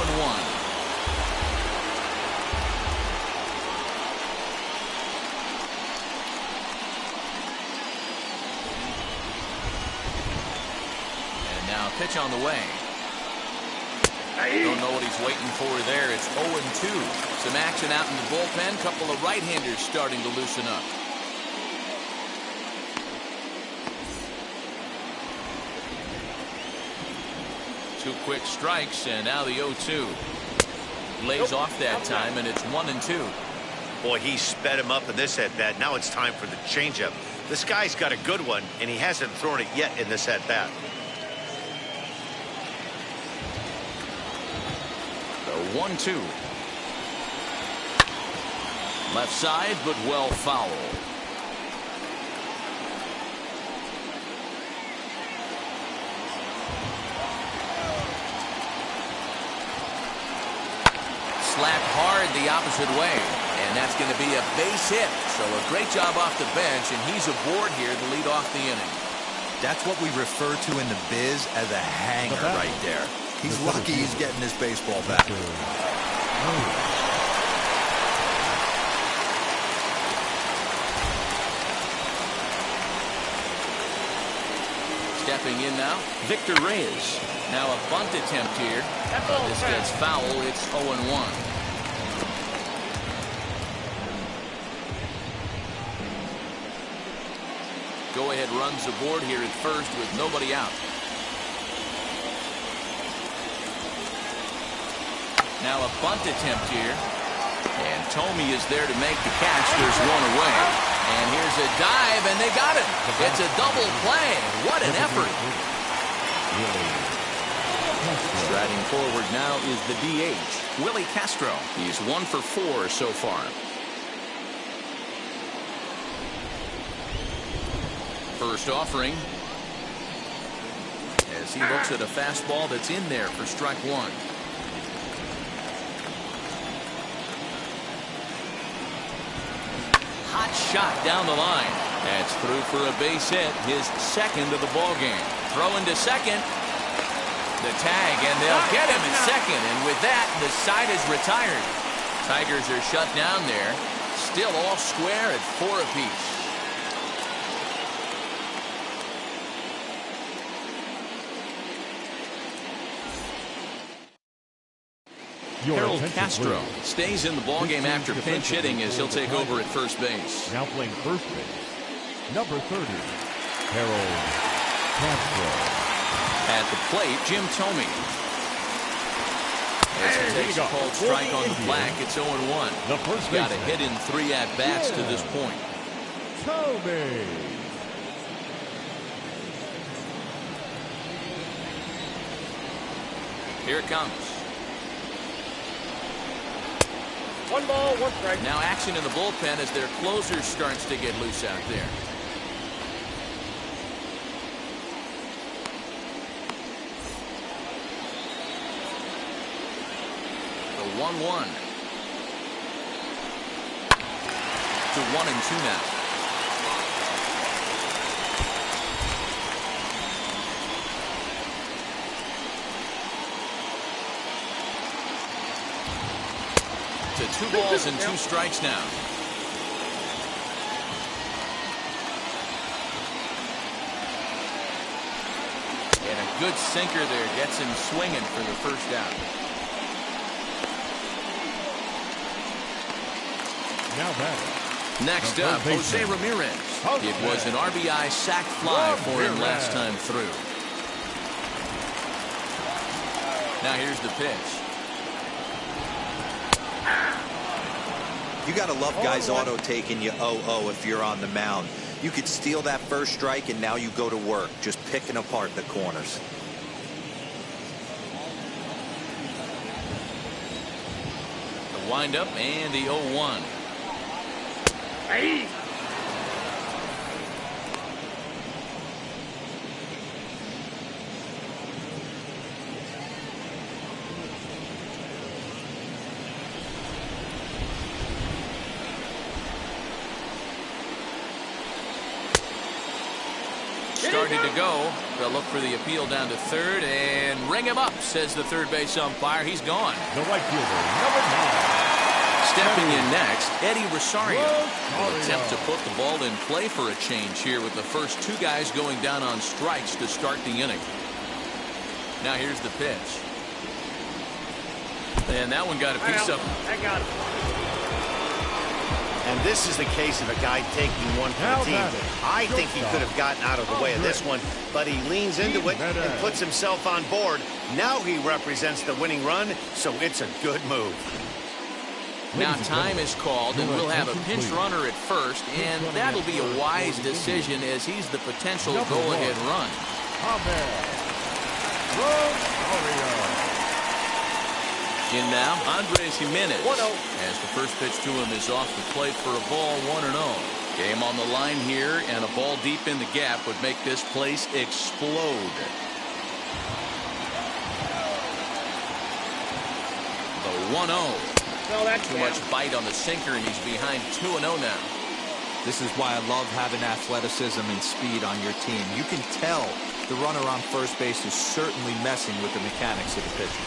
And now pitch on the way. Don't know what he's waiting for there. It's 0-2. Some action out in the bullpen. Couple of right-handers starting to loosen up. Two quick strikes, and now the 0-2. Lays off that time, and it's 1-2. Boy, he sped him up in this at-bat. Now it's time for the changeup. This guy's got a good one, and he hasn't thrown it yet in this at-bat. The 1-2. Left side, but well fouled. Slapped hard the opposite way, and that's going to be a base hit. So a great job off the bench, and he's aboard here to lead off the inning. That's what we refer to in the biz as a hanger right there. He's lucky he's getting this baseball back. Stepping in now, Victor Reyes. Now a bunt attempt here. This gets foul. It's 0-1. Go-ahead runs aboard here at first with nobody out. Now a bunt attempt here. And Tomey is there to make the catch. There's one away. And here's a dive, and they got it. It's a double play. What an effort. Striding forward now is the DH, Willie Castro. He's 1 for 4 so far. First offering. As he looks at a fastball that's in there for strike one. Hot shot down the line. That's through for a base hit, his second of the ball game. Throw into second. The tag, and they'll get him at second. And with that, the side is retired. Tigers are shut down there. Still all square at 4 apiece. Harold Castro stays in the ballgame after pinch hitting as he'll take over at first base. Now playing first base, number 30, Harold Castro. At the plate, Jim Tomey. As he takes a called strike on the black, it's 0-1. The first Got a hit in 3 at-bats to this point. Tomey. Here it comes. 1 ball, 1 strike. Now action in the bullpen as their closer starts to get loose out there. The 1-1. To 1-2 now. To 2 balls and 2 strikes now. And a good sinker there gets him swinging for the first out. Now batting. Next up, Jose Ramirez. It was an RBI sac fly for him last time through. Now here's the pitch. You got to love guys auto taking you 0-0 if you're on the mound. You could steal that first strike, and now you go to work, just picking apart the corners. The windup and the 0-1. Hey. Started to go. They'll look for the appeal down to third and ring him up, says the third base umpire. He's gone. The right fielder, number 9. Stepping in next, Eddie Rosario will attempt to put the ball in play for a change here with the first 2 guys going down on strikes to start the inning. Now here's the pitch. And that one got a piece of him. I got it. And this is the case of a guy taking one for the team. I think he could have gotten out of the way of this one, but he leans into it and puts himself on board. Now he represents the winning run, so it's a good move. Now time is called, and we'll have a pinch runner at first, and that'll be a wise decision as he's the potential go-ahead run. In now, Andres Jimenez. 1-0. As the first pitch to him is off the plate for a ball, 1-0. Game on the line here, and a ball deep in the gap would make this place explode. The 1-0. No, that's Too much bite on the sinker, and he's behind 2-0 now. This is why I love having athleticism and speed on your team. You can tell the runner on first base is certainly messing with the mechanics of the pitcher.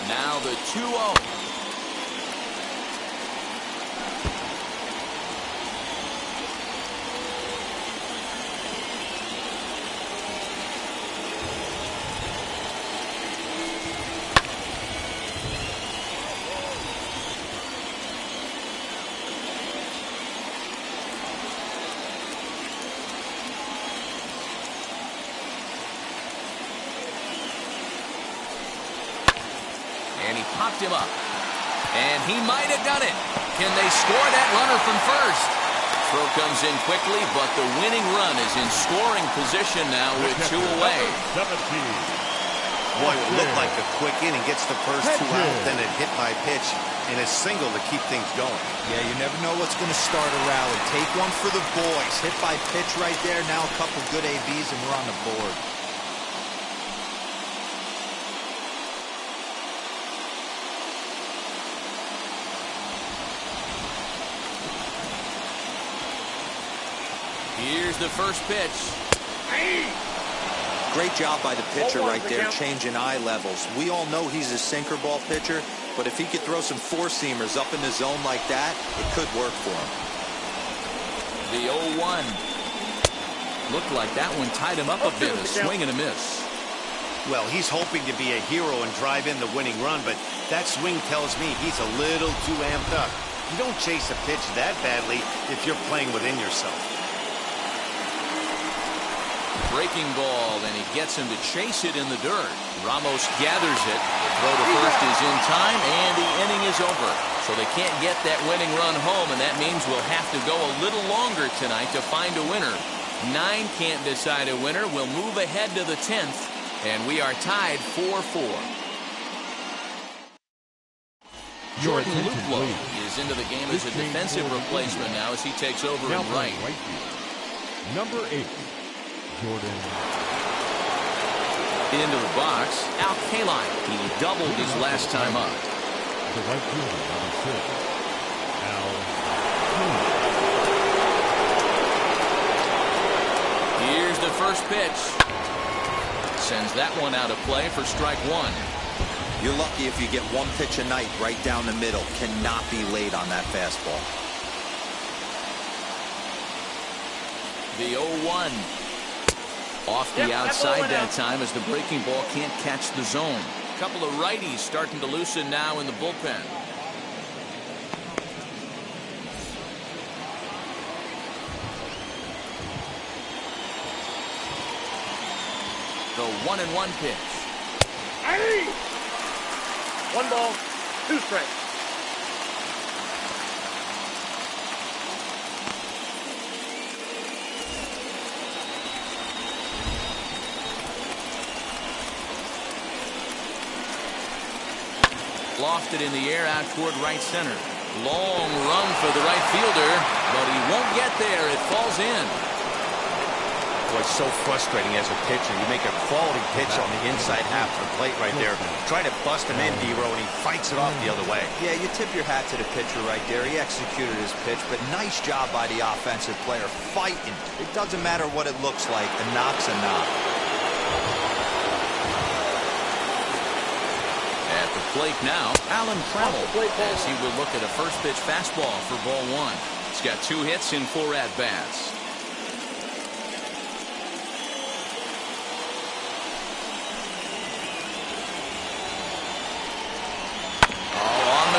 Now the 2-0. And he popped him up. And he might have done it. Can they score that runner from first? Throw comes in quickly, but the winning run is in scoring position now with 2 away. Boy, it looked like a quick inning. Gets the first 2 out, then a hit by pitch, and a single to keep things going. Yeah, you never know what's going to start a rally. Take one for the boys. Hit by pitch right there. Now a couple good ABs, and we're on the board. Here's the first pitch. Great job by the pitcher right there, changing eye levels. We all know he's a sinker ball pitcher, but if he could throw some four-seamers up in the zone like that, it could work for him. The 0-1. Looked like that one tied him up a bit. A swing and a miss. Well, he's hoping to be a hero and drive in the winning run, but that swing tells me he's a little too amped up. You don't chase a pitch that badly if you're playing within yourself. Breaking ball, and he gets him to chase it in the dirt. Ramos gathers it. The throw to first is in time, and the inning is over. So they can't get that winning run home, and that means we'll have to go a little longer tonight to find a winner. 9 can't decide a winner. We'll move ahead to the 10th, and we are tied 4-4. Jordan Luplow is into the game as a defensive replacement now as he takes over in right. Number 8. Jordan. Into the box, Al Kaline. He doubled his last time up. The right fielder, number 6. Al Kaline. Here's the first pitch. Sends that one out of play for strike 1. You're lucky if you get one pitch a night right down the middle. Cannot be late on that fastball. The 0-1. Off the outside that time as the breaking ball can't catch the zone. A couple of righties starting to loosen now in the bullpen. The 1-1 pitch. 1 ball, 2 strikes. Lofted in the air out toward right center. Long run for the right fielder, but he won't get there. It falls in. Boy, it's so frustrating as a pitcher. You make a quality pitch on the inside half of the plate right there. Try to bust him in, D-Row, and he fights it off the other way. Yeah, you tip your hat to the pitcher right there. He executed his pitch, but nice job by the offensive player fighting. It doesn't matter what it looks like. A knock's a knock. At the plate now, Alan Trammell, as he will look at a first pitch fastball for ball 1. He's got 2 hits in 4 at-bats.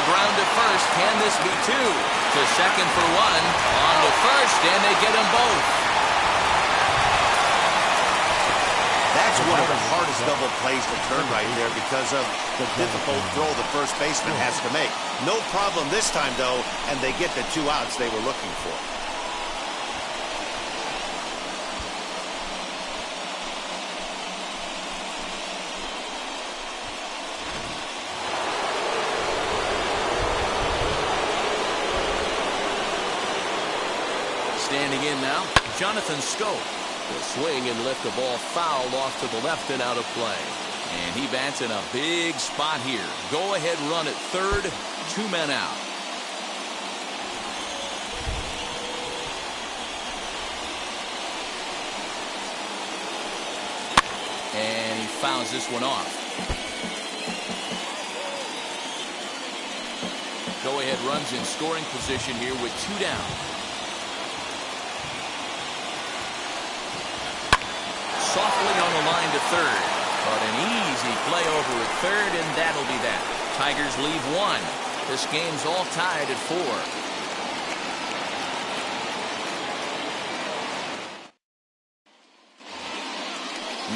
Ground to first. Can this be 2? To second for 1. On to first, and they get them both. That's one of the hardest double plays to turn right there because of the difficult throw the first baseman has to make. No problem this time, though, and they get the 2 outs they were looking for. Standing in now, Jonathan Scope. Will swing and lift the ball foul off to the left and out of play. And he bats in a big spot here. Go ahead run at third, 2 men out. And he fouls this one off. Go ahead runs in scoring position here with 2 down. Softly on the line to third. But an easy play over at third, and that'll be that. Tigers leave 1. This game's all tied at 4.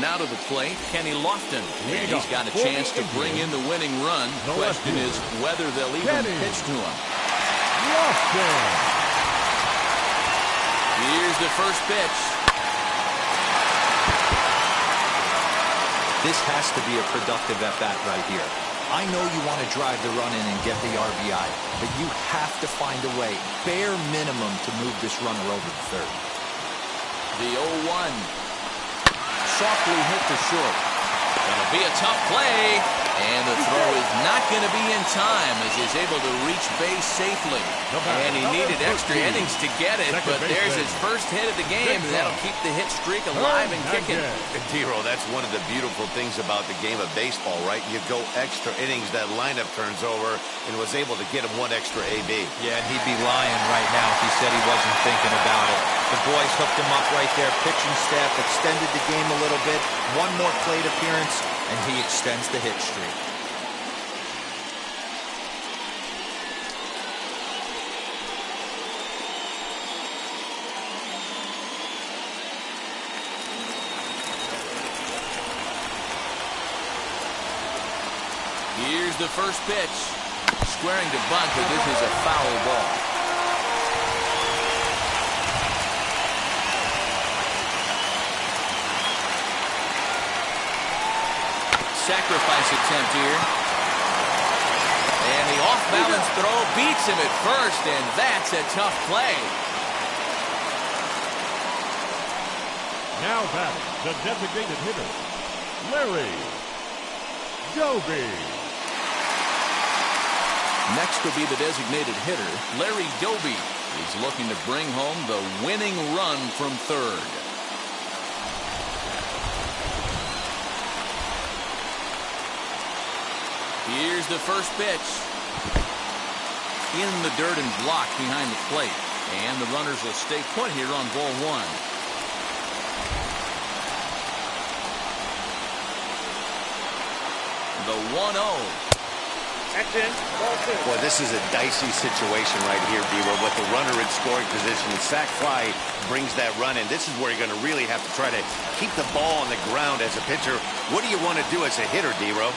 Now to the plate, Kenny Lofton. And he's got a chance to bring in the winning run. The question is whether they'll even pitch to him. Lofton. Here's the first pitch. This has to be a productive at-bat right here. I know you want to drive the run in and get the RBI, but you have to find a way, bare minimum, to move this runner over to third. The 0-1. Softly hit to short. Gonna be a tough play. And the throw is not going to be in time as he's able to reach base safely. And he needed extra innings to get it, but there's his first hit of the game, and that'll keep the hit streak alive and kicking. Dero, that's one of the beautiful things about the game of baseball, right? You go extra innings, that lineup turns over, and was able to get him 1 extra AB. Yeah, and he'd be lying right now if he said he wasn't thinking about it. The boys hooked him up right there. Pitching staff extended the game a little bit. 1 more plate appearance, and he extends the hit streak. Here's the first pitch. Squaring to bunt, but this is a foul ball. Sacrifice attempt here. And the off-balance throw beats him at first, and that's a tough play. Now batting, the designated hitter, Larry Doby. Next will be the designated hitter, Larry Doby. He's looking to bring home the winning run from third. Here's the first pitch. In the dirt and blocked behind the plate. And the runners will stay put here on ball 1. The 1-0. That's in. Ball 2. Boy, this is a dicey situation right here, Dero. With the runner in scoring position, the sac fly brings that run in. This is where you're going to really have to try to keep the ball on the ground as a pitcher. What do you want to do as a hitter, Dero?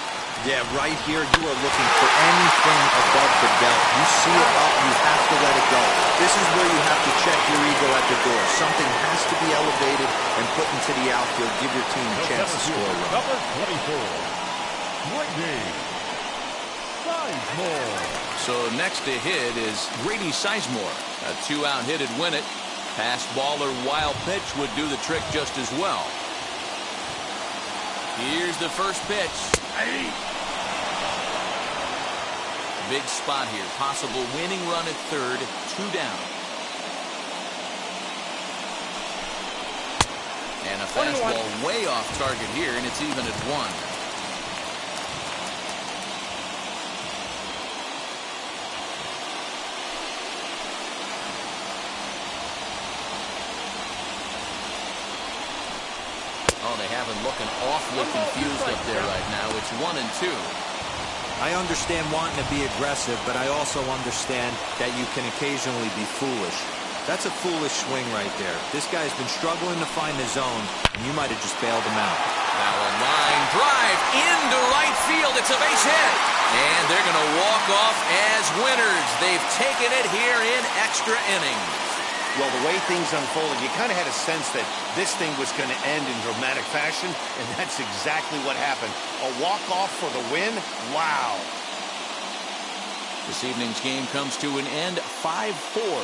Yeah, right here, you are looking for anything above the belt. You see it up, you have to let it go. This is where you have to check your ego at the door. Something has to be elevated and put into the outfield. Give your team a chance to score a run. Number 24, Grady Sizemore. So next to hit is Grady Sizemore. A 2-out hit'd win it. Pass ball or wild pitch would do the trick just as well. Here's the first pitch. Big spot here. Possible winning run at third. 2 down. And a fastball way off target here, and it's even at 1. Oh, they have him looking awfully confused up there right now. It's 1-2. I understand wanting to be aggressive, but I also understand that you can occasionally be foolish. That's a foolish swing right there. This guy's been struggling to find the zone, and you might have just bailed him out. Now a line drive into right field. It's a base hit. And they're going to walk off as winners. They've taken it here in extra innings. Well, the way things unfolded, you kind of had a sense that this thing was going to end in dramatic fashion, and that's exactly what happened. A walk-off for the win? Wow. This evening's game comes to an end 5-4,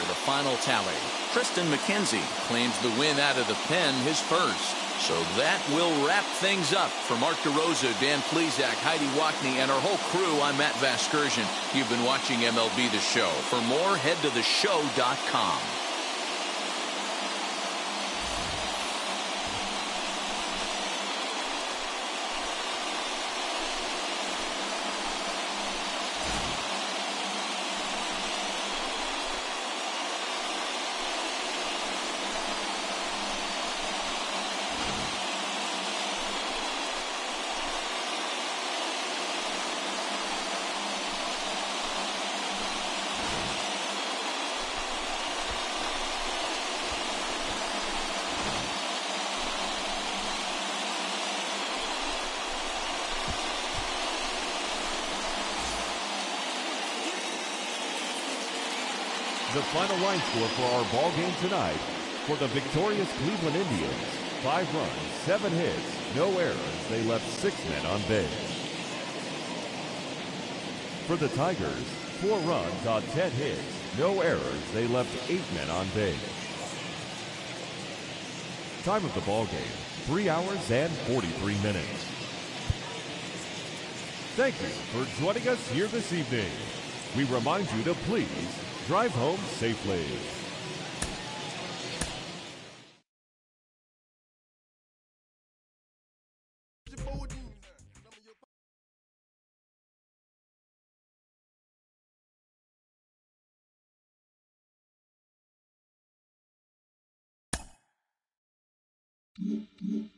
the final tally. Tristan McKenzie claims the win out of the pen, his first. So that will wrap things up. For Mark DeRosa, Dan Plezak, Heidi Wackney, and our whole crew, I'm Matt Vasgersian. You've been watching MLB The Show. For more, head to theshow.com. The final line score for our ball game tonight: for the victorious Cleveland Indians, 5 runs, 7 hits, no errors. They left 6 men on base. For the Tigers, 4 runs on 10 hits, no errors. They left 8 men on base. Time of the ball game: 3 hours and 43 minutes. Thank you for joining us here this evening. We remind you to please drive home safely. Mm-hmm.